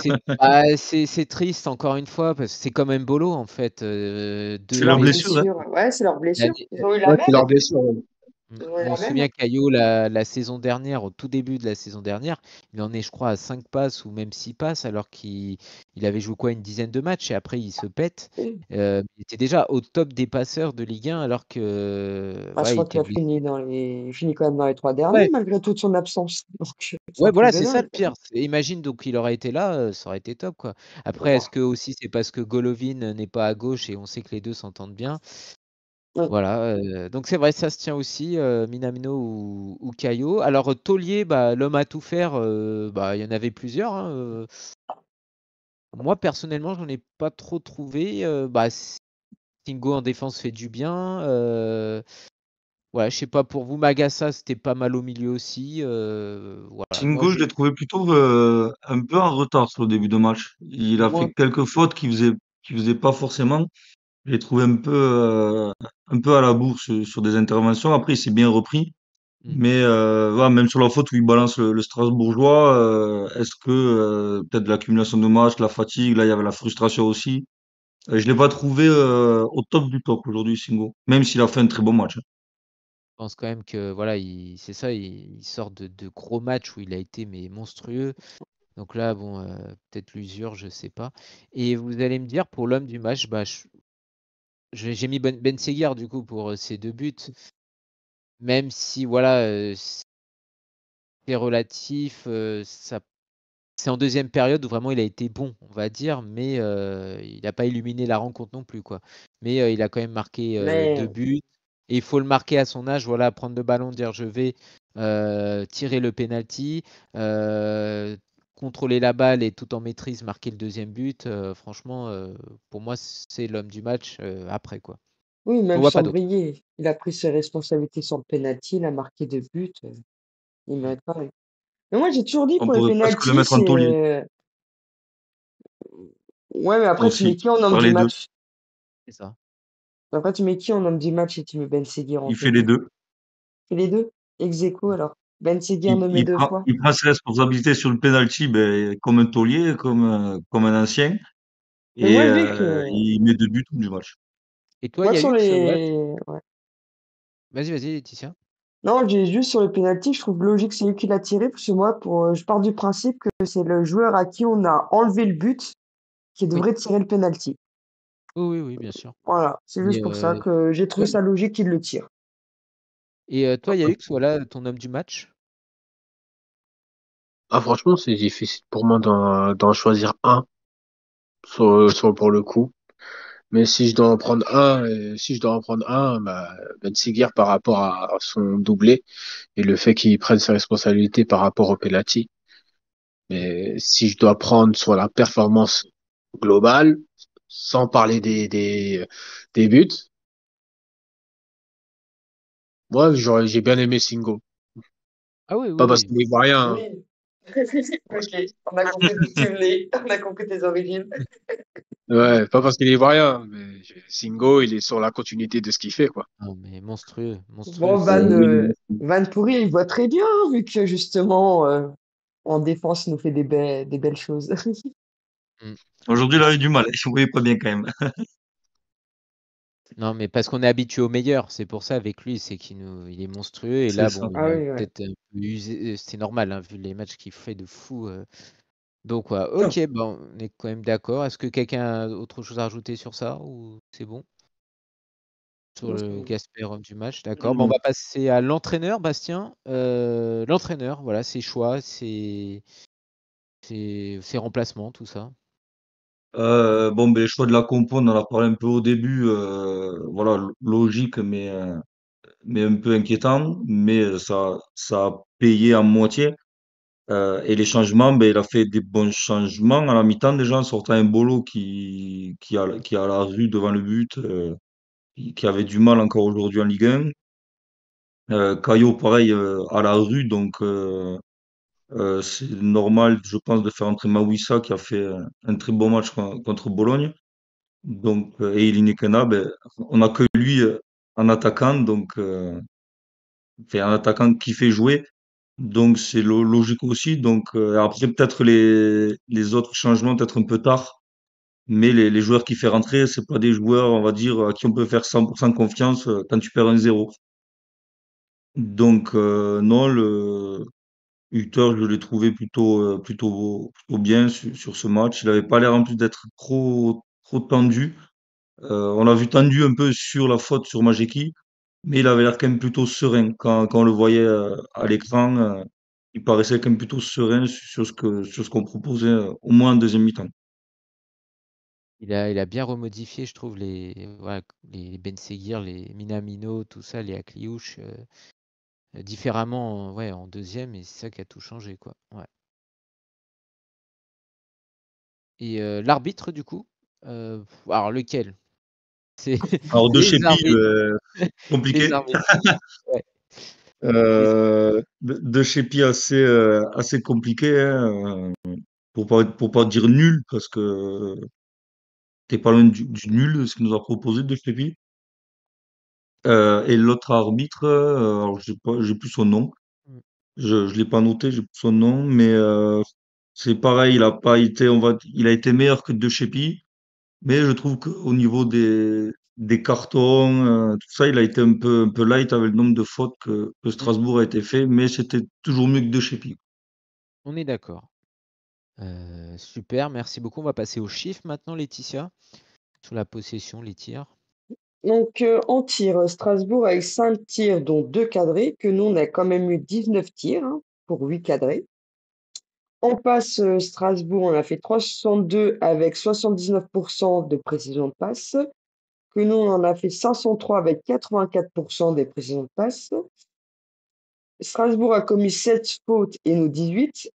dégage. c'est triste encore une fois, parce que c'est comme Mbolo, en fait. C'est c'est leur leur blessure, hein. blessure. Ouais, c'est leur blessure. L'année- Ils ont eu la Ouais, c'est même. leur blessure. Ouais. Ils ont eu On la se même. souvient Caio, la saison dernière, au tout début de la saison dernière, il en est, je crois, à 5 passes ou même 6 passes, alors qu'il avait joué quoi, une dizaine de matchs, et après il se pète. Oui. Il était déjà au top des passeurs de Ligue 1, alors que Je ouais, il crois était qu'il a blessé. il finit quand même dans les 3 derniers, Ouais, malgré toute son absence. Donc, c'est un ouais, truc voilà, de c'est ça dingue. le pire. Imagine donc il aurait été là, ça aurait été top, quoi. Après, Bon. est-ce que aussi c'est parce que Golovin n'est pas à gauche et on sait que les deux s'entendent bien? Oui. Voilà, donc c'est vrai, ça se tient aussi, Minamino ou Caio. Alors, taulier, l'homme à tout faire, il y en avait plusieurs, hein, moi personnellement, j'en ai pas trop trouvé. Stingo en défense fait du bien. Ouais, je sais pas pour vous, Magassa, c'était pas mal au milieu aussi. Voilà, moi Shingo, je l'ai j'ai trouvé plutôt un peu en retard sur le début de match. Il a fait moins. quelques fautes qu'il faisait pas forcément. Je l'ai trouvé un peu à la bourre sur des interventions. Après, il s'est bien repris. Hmm, Mais voilà, même sur la faute où il balance le Strasbourgeois, est-ce que peut-être l'accumulation de matchs, la fatigue, là il y avait la frustration aussi. Je l'ai pas trouvé au top du top aujourd'hui, Singo. Même s'il a fait un très bon match, hein. Je pense quand même que voilà, c'est ça, il sort de gros matchs où il a été mais monstrueux. Donc là, bon, peut-être l'usure, je sais pas. Et vous allez me dire pour l'homme du match, j'ai mis Ben Seguir du coup pour ses 2 buts. Même si voilà, c'est relatif, c'est en deuxième période où vraiment il a été bon, on va dire, mais il n'a pas illuminé la rencontre non plus, quoi. Mais il a quand même marqué Mais 2 buts. Et il faut le marquer à son âge, voilà, prendre le ballon, dire je vais tirer le penalty, euh, contrôler la balle et tout en maîtrise marquer le deuxième but. Franchement, pour moi, c'est l'homme du match après, quoi. oui, On même voit sans pas d'autre. briller, il a pris ses responsabilités sur le penalty, il a marqué 2 buts, il Mm. mérite pas. Mais moi, j'ai toujours dit On pour les pourrait presque le pénaltys, mettre en taulier. ouais, mais après, tu mets Aussi, qui en homme par du les deux. match? C'est ça. Après, tu mets qui en homme du match et tu mets Ben Seguir en Il fait les taulier? deux. Et les deux? Ex aequo, alors. Ben Seguir nommé 2 fois. Il prend ses responsabilités sur le penalty, ben, comme un taulier, comme un ancien, Mais et moi, je dis que, il met 2 buts du match. Et toi, moi, sur Yayux, voilà. les, ouais. Vas-y, vas-y, Laetitia. Non, j'ai juste sur le penalty, je trouve logique c'est lui qui l'a tiré, parce que moi, je pars du principe que c'est le joueur à qui on a enlevé le but qui Oui. devrait tirer le penalty. Oui, oui, oui, bien sûr. Voilà, c'est juste Mais, pour ça que j'ai trouvé ouais. ça logique qu'il le tire. Et toi, Yayux, voilà ton homme du match. Ah, franchement, c'est difficile pour moi d'en choisir un pour le coup. Mais si je dois en prendre un, Ben Seguir par rapport à son doublé et le fait qu'il prenne ses responsabilités par rapport au penalty. Mm. Mais si je dois prendre sur la performance globale, sans parler des buts, moi, j'ai bien aimé Singo. Ah oui, Pas oui, parce oui. qu'il est ivoirien, hein. Oui. Ok, on a compris d'où tu venais, on a compris tes origines. Ouais, pas parce qu'il est ivoirien, mais Singo, il est sur la continuité de ce qu'il fait, quoi. Non, mais monstrueux, monstrueux. Bon, Et C'est oui, Van Pourri, il voit très bien, vu que justement, En défense, il nous fait des belles choses. Mm. Aujourd'hui, il a eu du mal. Je ne voyais pas bien quand même. Non, mais parce qu'on est habitué au meilleur, c'est pour ça avec lui, c'est il est monstrueux. Et C'est là, ça. bon, il Ah a oui, ouais. peut-être un peu usé. C'est normal, hein, vu les matchs qu'il fait de fou. Donc, ouais, Ah. ok, bon, on est quand même d'accord. Est-ce que quelqu'un a autre chose à rajouter sur ça ou c'est bon? Sur Non, c'est le bon. Gasper homme du match, d'accord. Bon, on Non. va passer à l'entraîneur, Bastien. L'entraîneur, voilà, ses choix, ses remplacements, tout ça. Bon, ben, le choix de la compo, on en a parlé un peu au début. Voilà, logique, mais un peu inquiétant. Mais ça a payé à moitié. Et les changements, ben, il a fait des bons changements à la mi-temps déjà, en sortant un Bolo qui a la rue devant le but, qui avait du mal encore aujourd'hui en Ligue 1. Caio, pareil, à la rue, donc c'est normal, je pense, de faire entrer Mawissa qui a fait un très bon match contre Bologne. Donc, et Ilinikena, ben, on n'a que lui en attaquant, donc enfin, un attaquant qui fait jouer. Donc c'est logique aussi. Donc après peut-être les autres changements peut-être un peu tard, mais les joueurs qui fait rentrer, c'est pas des joueurs, on va dire, à qui on peut faire 100% confiance quand tu perds un zéro. Donc non, le Hutter, je l'ai trouvé plutôt bien sur ce match. Il avait pas l'air en plus d'être trop tendu. On l'a vu tendu un peu sur la faute sur Majeki, mais il avait l'air quand même plutôt serein. Quand on le voyait à l'écran, il paraissait quand même plutôt serein sur ce qu'on proposait, au moins en deuxième mi-temps. Il a bien remodifié, je trouve, voilà, les Ben Seguir, les Minamino, tout ça, les Akliouche, différemment ouais, en deuxième, et c'est ça qui a tout changé, quoi. Ouais. Et l'arbitre, du coup, alors lequel? C'est Alors de les Shepi, arbitres, les compliqué. arbitres. Ouais. Les- De Shepi assez compliqué, hein, pour pas dire nul, parce que t'es pas loin du nul, ce qu'il nous a proposé de Shepi. Et l'autre arbitre, alors j'ai plus son nom. Je l'ai pas noté, j'ai plus son nom, mais c'est pareil, il a pas été, il a été meilleur que De Shepi, mais je trouve qu'au niveau des cartons, tout ça, il a été un peu light avec le nombre de fautes que Mm. Strasbourg a été fait, mais c'était toujours mieux que De Shepi. On est d'accord. Super, merci beaucoup. On va passer aux chiffres maintenant, Laetitia, sur la possession, les tirs. Donc, en tir, Strasbourg a eu 5 tirs, dont 2 cadrés, que nous, on a quand même eu 19 tirs, hein, pour 8 cadrés. En passe, Strasbourg, on a fait 362 avec 79% de précision de passe, que nous, on en a fait 503 avec 84% des précisions de passe. Strasbourg a commis 7 fautes et nous 18.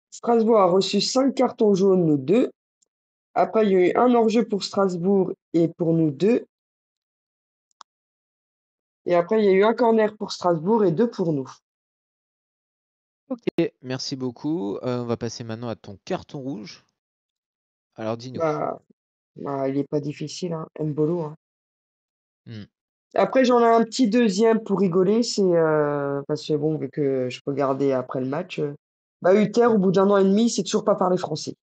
Strasbourg a reçu 5 cartons jaunes, nous 2. Après, il y a eu un hors-jeu pour Strasbourg et pour nous 2. Et après, il y a eu un corner pour Strasbourg et 2 pour nous. Ok, merci beaucoup. On va passer maintenant à ton carton rouge. Alors dis-nous. Bah, il est pas difficile, hein, Mbolo, hein. Hmm. Après, j'en ai un petit deuxième pour rigoler, c'est parce que bon, vu que je regardais après le match, bah Uther, au bout d'un an et demi, c'est toujours pas parler français.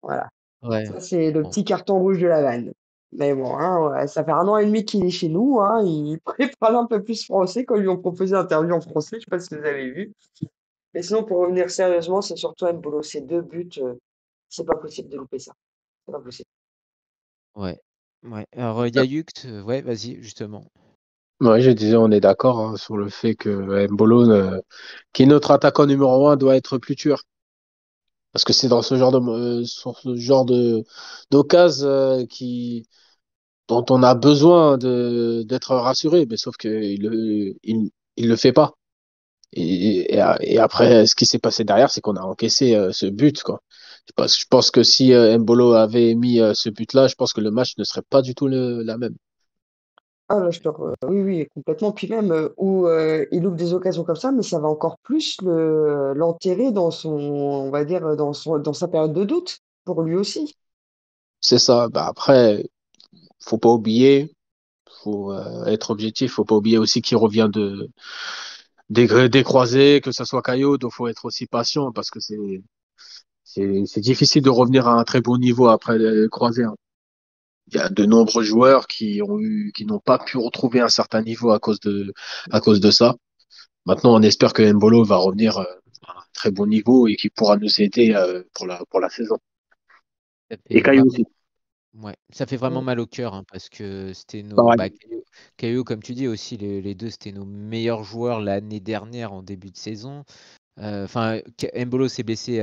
Voilà. Ouais. Ça, c'est le Bon. petit carton rouge de la vanne. Mais bon, hein, ouais, ça fait un an et demi qu'il est chez nous, hein, il parle un peu plus français quand ils lui ont proposé d'interview en français, je sais pas si vous avez vu. Mais sinon, pour revenir sérieusement, c'est surtout Mbolo. Ces 2 buts, c'est pas possible de louper ça. C'est pas possible. Ouais. Ouais. Alors Yayuk, ouais, vas-y, justement. Ouais, je disais, on est d'accord hein, sur le fait que Mbolo, qui est notre attaquant numéro 1, doit être plus tueur. Parce que c'est dans ce genre sur ce genre d'occasion dont on a besoin d'être rassuré. Mais sauf que il le fait pas. Et après, ce qui s'est passé derrière, c'est qu'on a encaissé ce but, quoi. Je pense que si Mbolo avait mis ce but-là, je pense que le match ne serait pas du tout la même. Ah là, oui, oui, complètement. Puis même où il loupe des occasions comme ça, mais ça va encore plus l'enterrer dans on va dire, dans sa période de doute, pour lui aussi. C'est ça. Bah après, faut pas oublier, faut être objectif, faut pas oublier aussi qu'il revient des croisés, que ce soit Caio, donc faut être aussi patient parce que c'est difficile de revenir à un très bon niveau après les croisés, hein. Il y a de nombreux joueurs qui n'ont pas pu retrouver un certain niveau à cause de ça. Maintenant, on espère que Mbolo va revenir à un très bon niveau et qu'il pourra nous aider pour la saison. Ça Et fait Caio vraiment, aussi. ouais, ça fait vraiment Mm. mal au cœur hein, parce que c'était Pareil. Caio, comme tu dis aussi, les deux, c'était nos meilleurs joueurs l'année dernière en début de saison. Enfin, Mbolo s'est blessé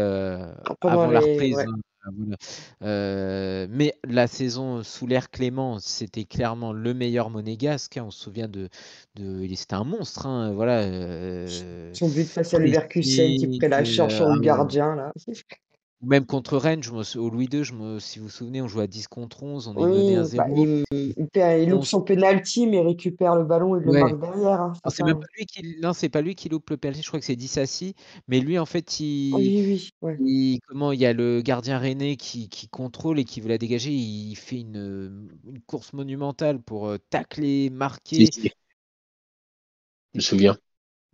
Pendant avant la les. reprise, Ouais. hein, voilà. Mais la saison sous l'ère Clément, c'était clairement le meilleur monégasque, hein. On se souvient c'était un monstre, hein, voilà. Son but face à Leverkusen qui Pressing, prélâche sur le ah ouais. gardien, là. Même contre Rennes, au Louis II, si vous vous souvenez, on jouait à 10 contre 11, on est mené Oui, bah, 1-0. il loupe On son penalty, mais il récupère le ballon et le Ouais. marque derrière, hein, Non, c'est c'est ça, même hein. pas lui non, c'est pas lui qui loupe le penalty, je crois que c'est Disasi, mais lui en fait Oui, oui, ouais. il y a le gardien rennais qui contrôle et qui veut la dégager, il fait une course monumentale pour tacler, Si, marquer. si, je me souviens. Ouais,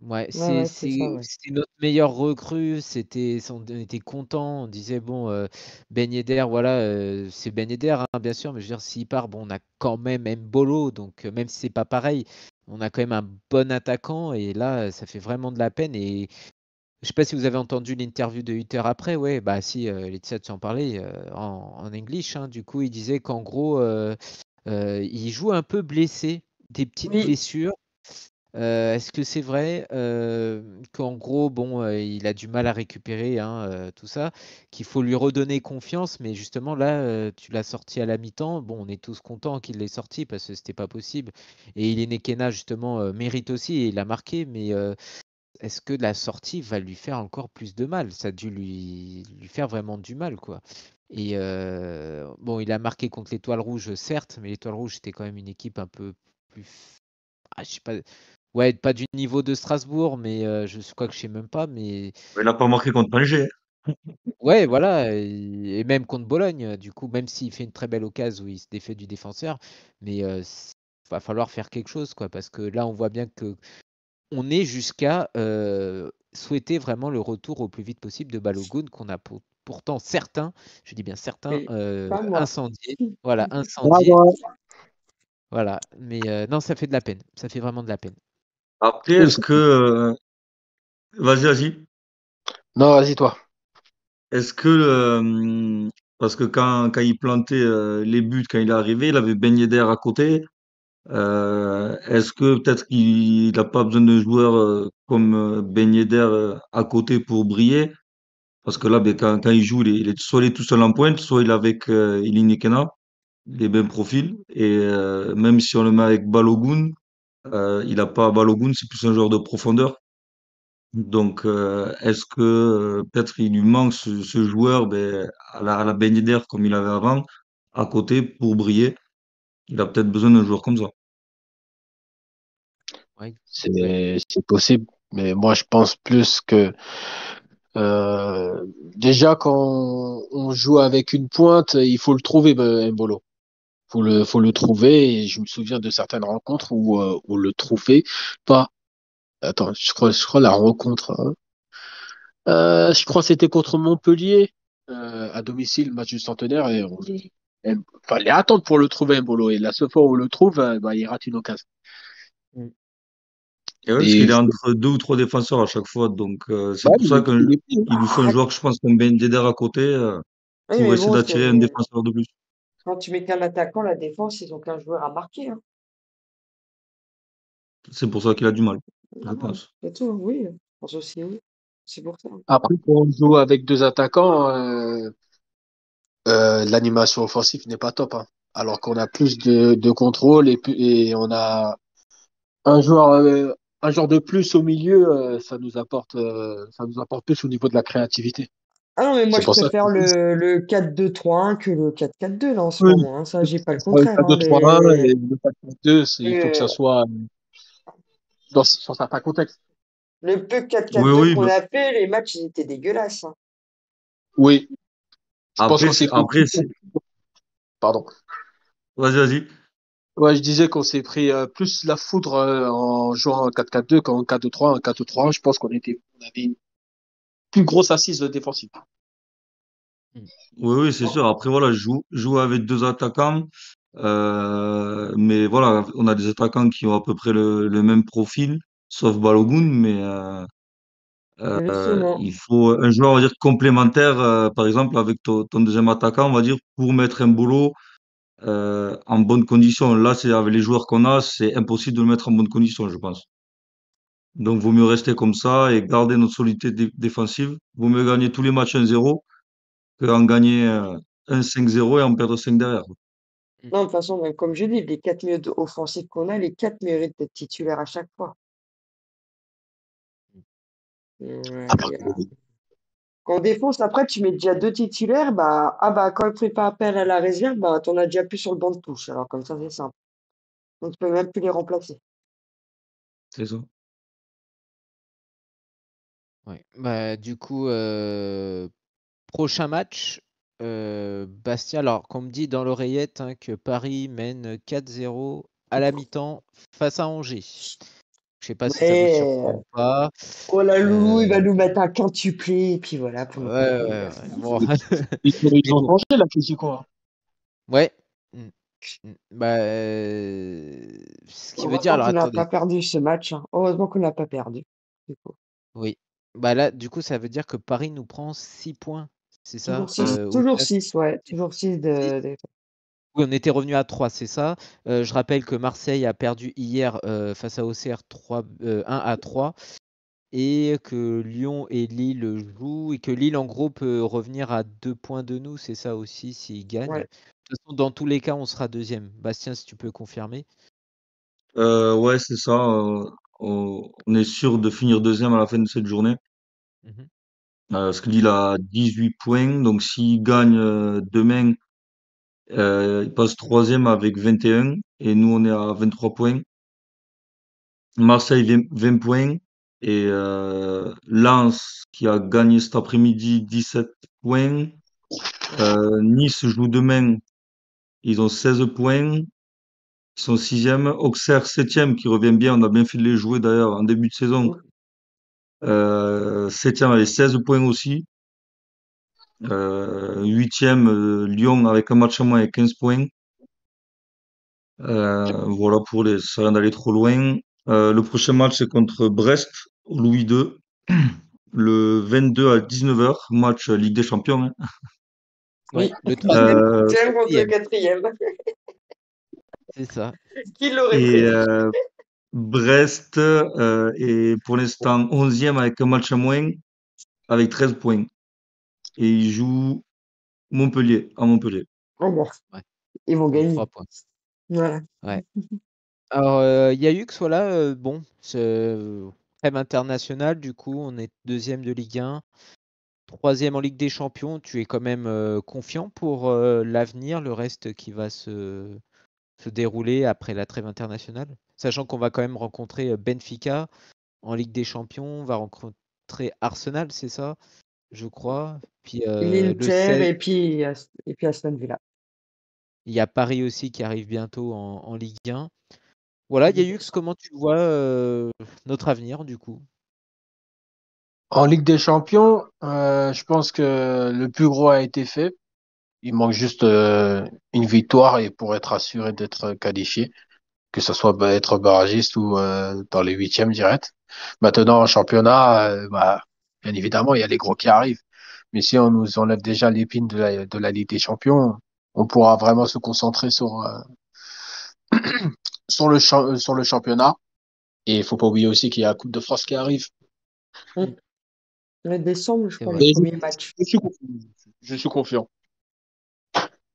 Ouais, ouais, c'est ça, ouais. c'était notre meilleur recrue, on était content, on disait bon, Ben Yedder, voilà, c'est Ben Yedder, hein, bien sûr, mais je veux dire, s'il part, bon, on a quand même Mbolo, donc même si c'est pas pareil, on a quand même un bon attaquant, et là, ça fait vraiment de la peine. Et je sais pas si vous avez entendu l'interview de 8 heures après, ouais, bah si, Laetitia tu en parlais en English, hein, du coup, il disait qu'en gros, il joue un peu blessé, des petites Oui, blessures. Est-ce que c'est vrai, qu'en gros, bon, il a du mal à récupérer, hein, tout ça, qu'il faut lui redonner confiance, mais justement là, tu l'as sorti à la mi-temps. Bon, on est tous contents qu'il l'ait sorti parce que c'était pas possible et Ilene Kena justement, mérite aussi et il a marqué, mais est-ce que la sortie va lui faire encore plus de mal? Ça a dû lui faire vraiment du mal, quoi. Et bon, il a marqué contre l'Étoile Rouge, certes, mais l'Étoile Rouge, c'était quand même une équipe un peu plus je sais pas. Ouais, pas du niveau de Strasbourg, mais je crois que je sais même pas, mais Il n'a pas marqué contre Angers. ouais, voilà, et même contre Bologne, du coup, même s'il fait une très belle occasion où il se défait du défenseur, mais va falloir faire quelque chose, quoi, parce que là, on voit bien que on est jusqu'à souhaiter vraiment le retour au plus vite possible de Balogun, qu'on a pourtant certains, je dis bien certains, mais pas moi. incendiés. Voilà, incendiés. Bravo. Voilà, mais non, ça fait de la peine. Ça fait vraiment de la peine. Après, Oui, est-ce que... vas-y, vas-y. non, vas-y, toi. Est-ce que... parce que quand il plantait les buts, quand il est arrivé, il avait Ben Yedder à côté. Est-ce que peut-être qu'il n'a pas besoin de joueurs comme Ben Yedder à côté pour briller? Parce que là, ben, quand il joue, soit il est tout seul en pointe, soit il est avec Ilini Kena, les mêmes profils. Et même si on le met avec Balogun, il n'a pas Balogun, c'est plus un joueur de profondeur. Donc, est-ce que peut-être il lui manque ce joueur ben, à la Ben Yedder comme il avait avant, à côté pour briller? Il a peut-être besoin d'un joueur comme ça. Ouais, ouais. C'est possible. Mais moi, je pense plus que déjà quand on joue avec une pointe, il faut le trouver, Mbolo. Faut le trouver. Et je me souviens de certaines rencontres où on le trouvait pas. Attends, je crois la rencontre, hein. Je crois que c'était contre Montpellier à domicile, match du centenaire, et fallait attendre pour le trouver, Mbolo. Et la seule fois où on le trouve, bah, il rate une occasion. Mm. Et ouais, parce Et qu'il est entre deux ou trois défenseurs à chaque fois. Donc, c'est bah, pour ça qu'il il est plus. lui faut un joueur, je pense, comme Ben Yedder à côté Oui, pour mais essayer bon, d'attirer un défenseur de plus. quand tu mets qu'un attaquant, la défense, ils ont qu'un joueur à marquer, hein. C'est pour ça qu'il a du mal, je Ah, pense. c'est tout, oui. Je pense aussi, oui. C'est pour ça. Après, quand on joue avec deux attaquants, l'animation offensive n'est pas top, hein. Alors qu'on a plus de contrôle et on a un un joueur de plus au milieu, ça nous apporte plus au niveau de la créativité. Ah non, mais moi, C'est je pour ça que préfère le 4-2-3-1 que le 4-4-2, là, en ce oui, moment, hein. Ça, j'ai pas le c'est le contraire, hein. 4-2-3-1 et le 4-4-2, il faut que ça Le, soit dans certains contextes. le peu Oui, 4-4-2 oui. qu'on a fait, les matchs, ils étaient dégueulasses, hein. Oui, je pense Après, qu'on s'est après, pardon. vas-y, vas-y. Ouais, je disais qu'on s'est pris plus la foudre en jouant en 4-4-2 qu'en 4-2-3. En 4-3, je pense on avait une plus grosse assise défensive. Mm. Oui, oui, c'est sûr. Après, voilà, joue avec deux attaquants. Mais voilà, on a des attaquants qui ont à peu près le même profil, sauf Balogun, mais Justement. il faut un joueur, on va dire, complémentaire, par exemple, avec ton deuxième attaquant, on va dire, pour mettre un boulot en bonne condition. Là, c'est avec les joueurs qu'on a, c'est impossible de le mettre en bonne condition, je pense. Donc, vaut mieux rester comme ça et garder notre solidité défensive. Vaut mieux gagner tous les matchs 1-0 qu'en gagner un 5-0 et en perdre 5 derrière. Non, de toute façon, même comme je dis, les 4 milieux offensifs qu'on a, les 4 méritent d'être titulaires à chaque fois. Après, Ouais, quand on défonce, après, tu mets déjà 2 titulaires, bah, quand il faut faire appel à la réserve, bah, t'en as déjà plus sur le banc de touche. Alors, comme ça, c'est simple. Donc, tu peux même plus les remplacer. C'est ça. Ouais. Bah, du coup, prochain match, Bastia. Alors, qu'on me dit dans l'oreillette que Paris mène 4-0 à la mi-temps face à Angers. Je sais pas si ça vous surprend Ouais. ou pas. Oh là, Loulou, il va Euh, nous mettre un quintuplé, et puis voilà, pour ouais, nous faire ouais, plaisir. ouais. Bon. ils Mais ont bon, changé la physique, quoi. ouais. Bah, ce qui veut dire, Heureusement alors qu'on n'a attendez. pas perdu ce match, hein. Heureusement qu'on n'a pas perdu. Du coup. Oui. Bah là, du coup, ça veut dire que Paris nous prend 6 points. C'est Toujours ça? 6, Ou toujours 9, 6, ouais. Toujours 6 6. de... Oui, on était revenu à 3, c'est ça. Je rappelle que Marseille a perdu hier face à Auxerre 1-3 et que Lyon et Lille jouent et que Lille en gros peut revenir à 2 points de nous, c'est ça aussi s'ils gagnent. Ouais. De toute façon, dans tous les cas, on sera deuxième. Bastien, si tu peux confirmer. Ouais, c'est ça. On est sûr de finir deuxième à la fin de cette journée. Mhm. Parce que Lille a 18 points. Donc, s'il gagne demain, il passe troisième avec 21. Et nous, on est à 23 points. Marseille, 20 points. Et Lens, qui a gagné cet après-midi, 17 points. Nice joue demain. Ils ont 16 points. Ils sont sixième. Auxerre, septième, qui revient bien. On a bien fait de les jouer d'ailleurs en début de saison. Septième avec 16 points aussi. Huitième, Lyon avec un match en moins et 15 points. Voilà pour les, ça vient d'aller trop loin. Le prochain match, c'est contre Brest, au Louis II, le 22 à 19h, match Ligue des Champions, hein. Ouais, Oui, le Euh, troisième contre le 4e, quatrième. c'est ça. Qui l'aurait et prédit? Brest est pour l'instant 11e avec un match en moins, avec 13 points. Et il joue Montpellier, à Montpellier. Oh bon, Ouais, ils vont donc 3 gagner. points. Voilà. Ouais. Alors, Yayux, voilà, bon, trêve internationale, du coup, on est deuxième de Ligue 1, troisième en Ligue des Champions. Tu es quand même confiant pour l'avenir, le reste qui va se dérouler après la trêve internationale, sachant qu'on va quand même rencontrer Benfica en Ligue des Champions, on va rencontrer Arsenal, c'est ça, je crois. Puis le L'Inter 16, et puis Aston Villa. il y a Paris aussi qui arrive bientôt en Ligue 1. Voilà, Yayux, comment tu vois notre avenir du coup? En Ligue des Champions, je pense que le plus gros a été fait. Il manque juste une victoire et pour être assuré d'être qualifié, que ce soit être barragiste ou dans les huitièmes direct. Maintenant, en championnat, bien évidemment, il y a les gros qui arrivent. Mais si on nous enlève déjà l'épine de la Ligue des Champions, on pourra vraiment se concentrer sur le championnat. Et il faut pas oublier aussi qu'il y a la Coupe de France qui arrive. Mm. Le décembre, je C'est crois, vrai. les Et premiers matchs. je suis confiant. Je suis confiant.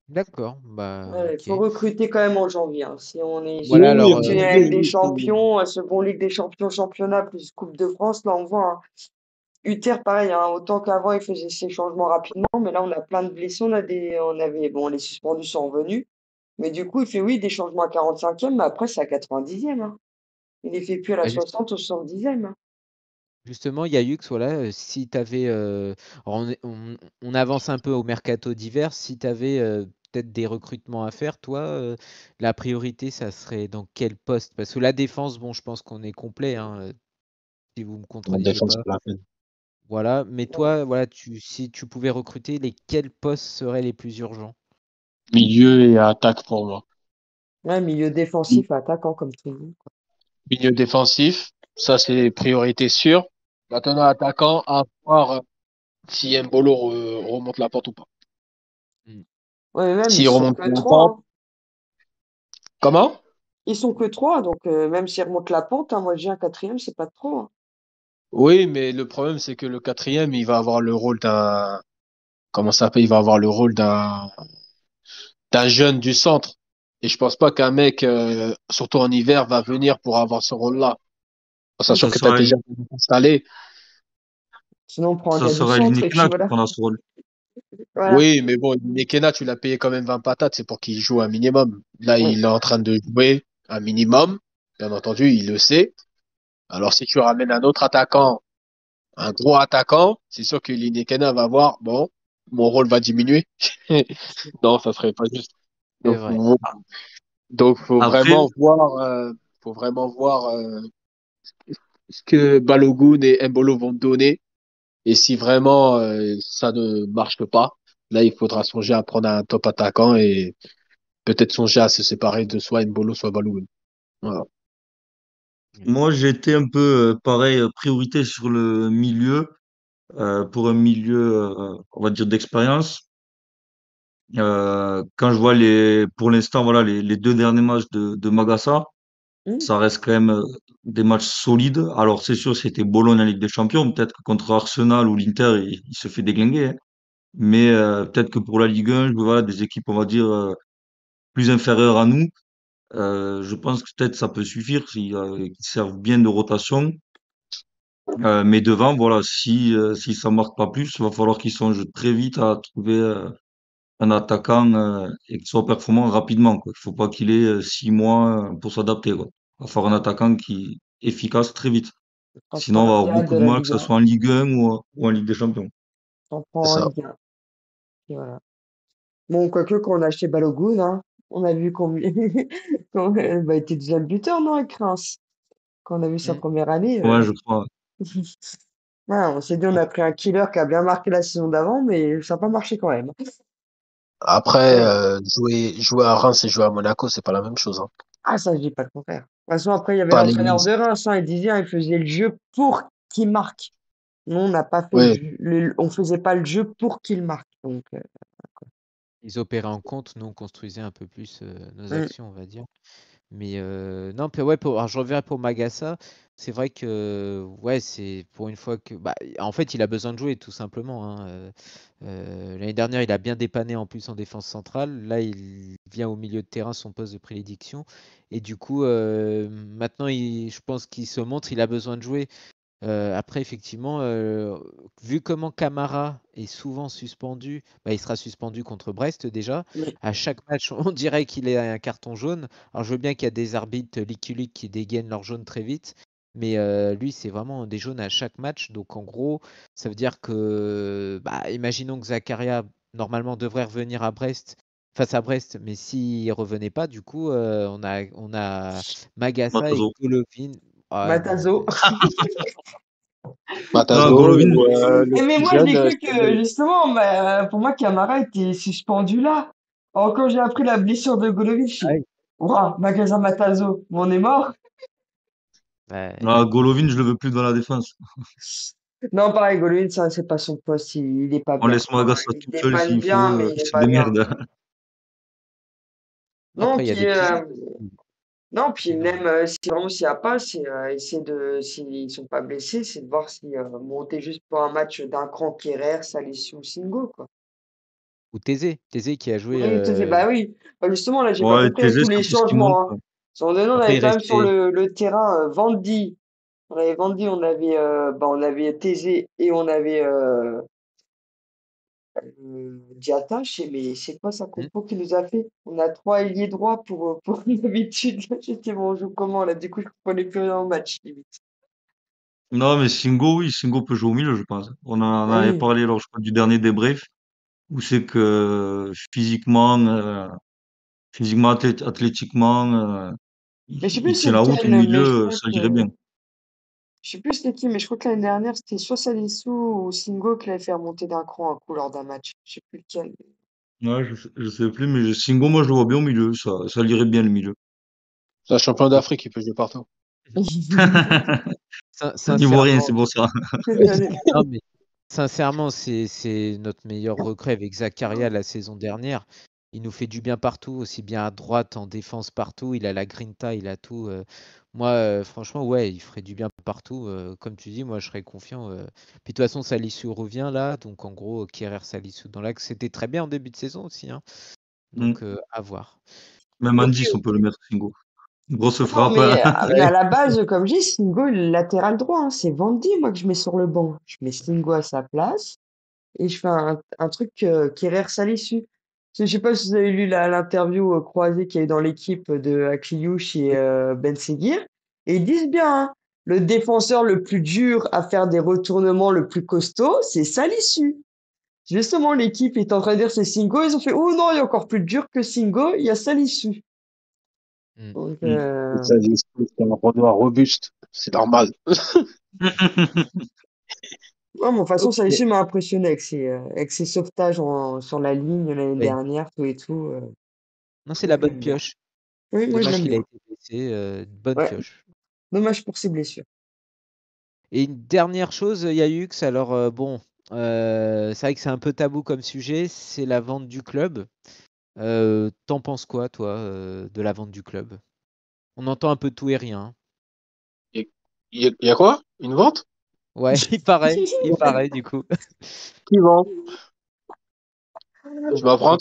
D'accord, bah Il faut ok. recruter quand même en janvier, hein. Si on est sur Voilà, Oui, oui, alors une oui, Ligue des oui, oui. Champions, ce bon Ligue des Champions, championnat plus Coupe de France, là on voit, hein. Uther, pareil, hein, autant qu'avant il faisait ses changements rapidement, mais là on a plein de blessés, on avait, bon, les suspendus sont revenus, mais du coup il fait oui des changements à 45e, mais après c'est à 90e, hein. Il les fait plus à la bah, 60 ou 70e, hein. justement, Yayux, voilà, si tu avais, on avance un peu au mercato d'hiver, si tu avais peut-être des recrutements à faire. Toi, la priorité, ça serait dans quel poste? Parce que la défense, bon, je pense qu'on est complet, hein, si vous me En contredisez défense, pas. pas la peine. Voilà, mais Ouais. toi, voilà, si tu pouvais recruter, quels postes seraient les plus urgents? Milieu et attaque pour moi. Ouais, milieu défensif, attaquant, comme tu dis. Milieu défensif, ça c'est priorité sûre. Maintenant, attaquant, à voir si Mbolo remonte la pente ou pas. Mm. Ouais, mais même, ils S'il sont remonte que la trois, pente, hein. comment? Ils sont que trois, donc même s'ils remontent la pente, hein, moi j'ai un quatrième, c'est pas trop, hein. Oui, mais le problème c'est que le quatrième, il va avoir le rôle d'un, comment ça s'appelle? Il va avoir le rôle d'un jeune du centre. Et je pense pas qu'un mec, surtout en hiver, va venir pour avoir ce rôle-là. En sachant Ça que tu as sera, déjà installé. Sinon, on prend un ça gars du sera centre et puis Linékena qui voilà. prendra ce rôle. Voilà. Oui, mais bon, Nekena, tu l'as payé quand même 20 patates, c'est pour qu'il joue un minimum. Là, Oui. il est en train de jouer un minimum. Bien entendu, il le sait. Alors, si tu ramènes un autre attaquant, un gros attaquant, c'est sûr que Nekena va voir, bon, mon rôle va diminuer. Non, ça serait pas juste. C'est Donc, vrai. faut Après, vraiment voir, ce que Balogun et Mbolo vont donner. Et si vraiment ça ne marche pas, là, il faudra songer à prendre un top attaquant et peut-être songer à se séparer de soit Mbolo, soit Balogun. Voilà. moi, j'étais un peu pareil, priorité sur le milieu, pour un milieu, on va dire, d'expérience. Quand je vois pour l'instant, voilà, les deux derniers matchs de Magassa, Hmm. ça reste quand même des matchs solides. Alors, c'est sûr, c'était Bologne en Ligue des Champions. Peut-être que contre Arsenal ou l'Inter, il se fait déglinguer, hein. Mais peut-être que pour la Ligue 1, voilà, des équipes, on va dire, plus inférieures à nous, je pense que peut-être ça peut suffire qu'ils servent bien de rotation. Mais devant, voilà, si ça marque pas plus, il va falloir qu'ils songent très vite à trouver un attaquant et qu'il soit performant rapidement, quoi. Il faut pas qu'il ait 6 mois pour s'adapter, quoi. Il va falloir un attaquant qui est efficace très vite. T'en Sinon, prends on va un avoir idéal beaucoup de de la mal, que Ligue ce 1. soit en Ligue 1 ou en Ligue des Champions. T'en C'est prends en ça. Ligue 1. Et voilà. Bon, quoique, quand on a acheté Balogun, hein, on a vu combien. Bah, il était deuxième buteur, non, avec Reims. Quand on a vu sa Mm. première année, Ouais, je crois. ouais, on s'est dit, on a pris un killer qui a bien marqué la saison d'avant, mais ça n'a pas marché quand même. Après, Mais, jouer à Reims et jouer à Monaco, c'est pas la même chose, hein. ah, ça, je dis pas le contraire. De toute façon, après, il y avait Pas les l'entraîneur mêmes. de Reims, hein, il disait, hein, il faisait le jeu pour qu'il marque. Nous, on n'a pas fait Oui, on faisait pas le jeu pour qu'il marque. Donc, Ils opéraient en compte, nous on construisait un peu plus nos hum, actions, on va dire. Mais non, puis ouais, alors je reviens pour Magassa. C'est vrai que ouais, c'est pour une fois que bah, en fait, il a besoin de jouer tout simplement, hein. L'année dernière, il a bien dépanné en plus en défense centrale. Là, il vient au milieu de terrain, son poste de prédilection. Et du coup, maintenant, je pense qu'il se montre, il a besoin de jouer. Après, effectivement, vu comment Camara est souvent suspendu, bah, il sera suspendu contre Brest déjà. oui. À chaque match, on dirait qu'il est un carton jaune. Alors, je veux bien qu'il y a des arbitres liculiques qui dégainent leur jaune très vite, mais lui, c'est vraiment des jaunes à chaque match. Donc, en gros, ça veut dire que, bah, imaginons que Zakaria, normalement, devrait revenir à Brest, face à Brest, mais s'il revenait pas, du coup, on a Magassa et Matazo. Golovin. Ah non, Matazo. Non, Matazo Golovin, ou le Mais plus moi, jeune, j'ai cru que, Stromboli. justement, pour moi, Camara était suspendu là. Alors, quand j'ai appris la blessure de Golovin, je suis, ouais. ouah, magasin Matazo, on est mort. Ouais. non, Golovin, je le veux plus dans la défense. Non, pareil, Golovin, ça, c'est pas son poste, il est pas On bien. laisse Enfin, Magassa il tout seul dépanne s'il bien, faut, mais il il est se pas bien. démerde. Non, Après, il y a puis, des petits jeunes. non, puis Mais non. même si vraiment s'il n'y a pas, c'est essayer de, s'ils sont pas blessés, c'est de voir si monter juste pour un match d'un cran Kerrer, Salisu ou Singo, quoi. Ou Thésée qui a joué. Oui, bah oui. Bah, justement, là, j'ai pas Ouais, compris avec TZ, tous c'est les un peu ce qui manque, changements, hein. quoi. Sans donner, on Après, avait il quand même sur restait. le terrain Vandy. On avait Vandy, on avait Thésée et on avait Diatta. Je sais, mais c'est quoi sa Hmm. compo qui nous a fait? On a trois ailiers droits pour d'habitude. J'étais bon, on joue comment là? Du coup, je comprenais plus rien au match, limite. Non, mais Singo, oui, Singo peut jouer au milieu, je pense. On en avait Oui. parlé lors, je crois, du dernier débrief. Ou c'est que physiquement, athlétiquement, Mais je sais plus il tient c'est la route au lequel, mais je milieu, crois ça que irait bien. je sais plus c'était qui, mais je crois que l'année dernière c'était soit Salisu ou Singo qui l'avait fait remonter d'un cran un coup lors d'un match. Je sais plus lequel. Ouais, je sais plus, mais Singo, moi, je le vois bien au milieu. Ça lirait bien le milieu. C'est un champion d'Afrique, il peut jouer partout. C'est un Ivoirien, Sincèrement, c'est pour ça. non, mais sincèrement, c'est notre meilleur recrue avec Zakaria la saison dernière. Il nous fait du bien partout, aussi bien à droite, en défense partout. Il a la grinta, il a tout. Moi, franchement, ouais, il ferait du bien partout. Comme tu dis, moi, je serais confiant. Puis de toute façon, Salisu revient là. Donc, en gros, Kerrer Salisu dans l'axe, c'était très bien en début de saison aussi, hein. Mm. Donc, à voir. Même en Ok, 10, on peut le mettre, Singo. Grosse non, frappe. mais à la base, comme je dis, Singo, il est latéral droit, hein. C'est Vandy, moi, que je mets sur le banc. Je mets Singo à sa place et je fais un truc Kerrer Salisu. Je sais pas si vous avez lu l'interview croisée qu'il y a eu dans l'équipe de Akliouche et Ben Seguir. Et ils disent bien, hein, le défenseur le plus dur à faire des retournements le plus costaud, c'est Salisu. Justement, l'équipe est en train de dire c'est Singo. Ils ont fait, oh non, il y a encore plus dur que Singo, il y a Salisu. Mm. Donc, Mm. Ça, c'est un Renoir robuste, c'est normal. ouais, mais de toute façon, Ok. Salisu m'a impressionné avec ses sauvetages sur la ligne l'année Oui. dernière, tout et tout. Non, c'est Moi, la je bonne l'aime bien. pioche. Oui, moi, je Dommage l'aime qu'il a bien. été blessé. Bonne Ouais, pioche. dommage pour ses blessures. Et une dernière chose, Yayux, alors bon, c'est vrai que c'est un peu tabou comme sujet, c'est la vente du club. T'en penses quoi, toi, de la vente du club? On entend un peu tout et rien, hein. Il y a quoi? Une vente? Ouais, il paraît du coup. Qui vend? Je m'apprends.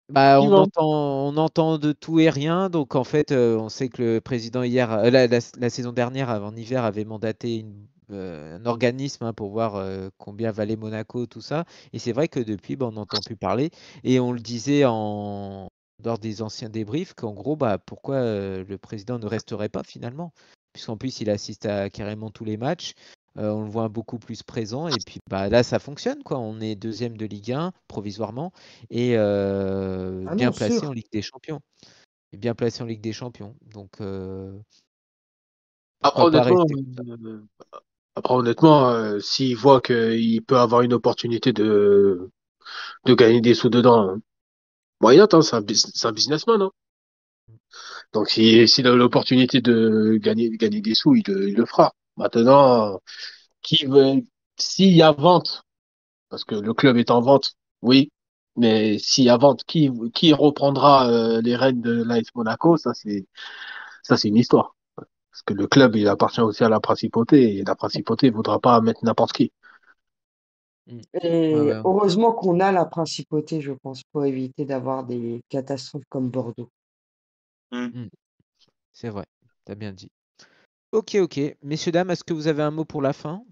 Bah, Qui vend? on entend de tout et rien. Donc, en fait, on sait que le président hier, la saison dernière, avant hiver, avait mandaté un organisme, hein, pour voir combien valait Monaco, tout ça. Et c'est vrai que depuis, bah, on n'entend plus parler. Et on le disait lors des anciens débriefs qu'en gros, bah, pourquoi le président ne resterait pas finalement? Puisqu'en plus, il assiste à carrément tous les matchs. On le voit beaucoup plus présent. Et puis, bah, là, ça fonctionne, quoi. On est deuxième de Ligue 1 provisoirement et Ah bien non, placé en sûr. Ligue des Champions. Et bien placé en Ligue des Champions. Donc Après, pourquoi pas honnêtement, rester comme ça. s'il voit qu'il peut avoir une opportunité de gagner des sous dedans, hein, why not, hein, c'est un businessman, hein. Donc, s'il a l'opportunité de gagner des sous, il le fera. Maintenant, qui veut, s'il y a vente, parce que le club est en vente, oui, mais s'il y a vente, qui reprendra les rênes de l'AS Monaco, ça, c'est une histoire. Parce que le club, il appartient aussi à la principauté, et la principauté ne voudra pas mettre n'importe qui. Mm. Ouais, Et ouais. heureusement qu'on a la principauté, je pense, pour éviter d'avoir des catastrophes comme Bordeaux. Mm. Mm. C'est vrai, t'as bien dit. Ok, ok. Messieurs, dames, est-ce que vous avez un mot pour la fin?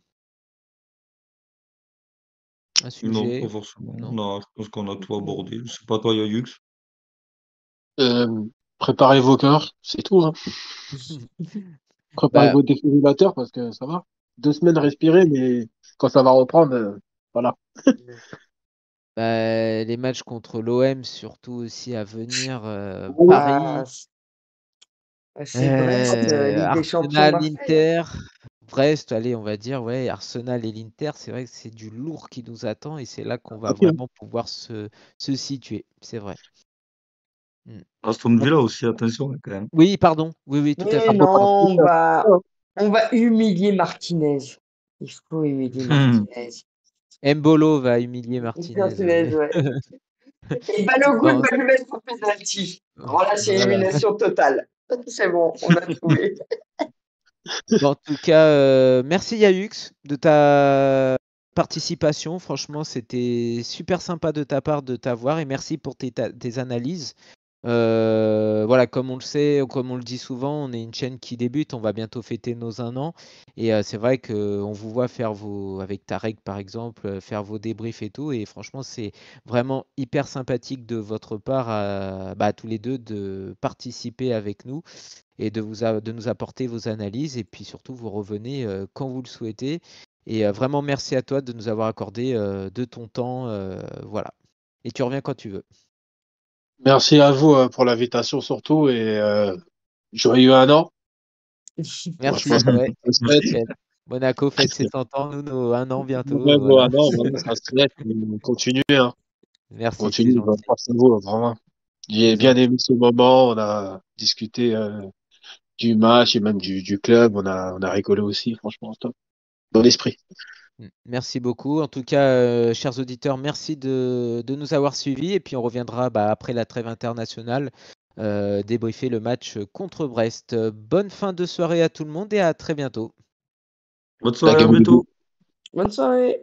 Un Non, pas sujet? forcément. Non? Non, je pense qu'on a tout Ok. abordé. Je sais pas toi, Yayux. Euh, Préparez vos cœurs, c'est tout, hein. Préparez Bah, vos défibrillateurs parce que ça va. 2 semaines à respirer, mais quand ça va reprendre, voilà. les matchs contre l'OM, surtout aussi à venir, Ah, Paris, c'est Brest, Ligue des Champions, Arsenal, Marseille, hein. Inter, Brest, allez, on va dire, ouais, Arsenal et l'Inter, c'est vrai que c'est du lourd qui nous attend et c'est là qu'on va vraiment pouvoir se situer, c'est vrai. Mm. Aston En- Villa aussi, attention, hein, quand même. Oui, pardon, oui, oui, tout à Mais fait. Après, non, on a- on va humilier Martinez. Il faut humilier Martinez. Mbolo va humilier Martinez. Martinez, ouais. Et Balogun Non, va lui mettre un penalty. Alors là, c'est voilà. élimination totale. C'est bon, on a trouvé. Bon, en tout cas, merci Yayux de ta participation. Franchement, c'était super sympa de ta part de t'avoir et merci pour tes analyses. Voilà, comme on le sait, comme on le dit souvent, on est une chaîne qui débute, on va bientôt fêter nos 1 an. Et c'est vrai qu'on vous voit faire avec Tarek par exemple, faire vos débriefs et tout. Et franchement, c'est vraiment hyper sympathique de votre part, à tous les deux, de participer avec nous et de nous apporter vos analyses. Et puis surtout, vous revenez quand vous le souhaitez. Et vraiment, merci à toi de nous avoir accordé de ton temps. Voilà. Et tu reviens quand tu veux. Merci à vous pour l'invitation surtout et joyeux un an. Merci. Franchement, Ouais. ça se fait. Nickel. Monaco fête ses 100 ans, nous, nos 1 an bientôt. Même un Voilà. an, vraiment, ça se fait. Continuez, hein. Merci, c'est Continuez, gentil. merci à vous, vraiment. J'ai C'est bien gentil. aimé ce moment. On a discuté du match et même du club. On a rigolé aussi, franchement, top. Bon esprit. Merci beaucoup. En tout cas, chers auditeurs, merci de nous avoir suivis. Et puis, on reviendra après la trêve internationale débriefer le match contre Brest. Bonne fin de soirée à tout le monde et à très bientôt. Bonne La soirée, à game. bientôt. Bonne soirée.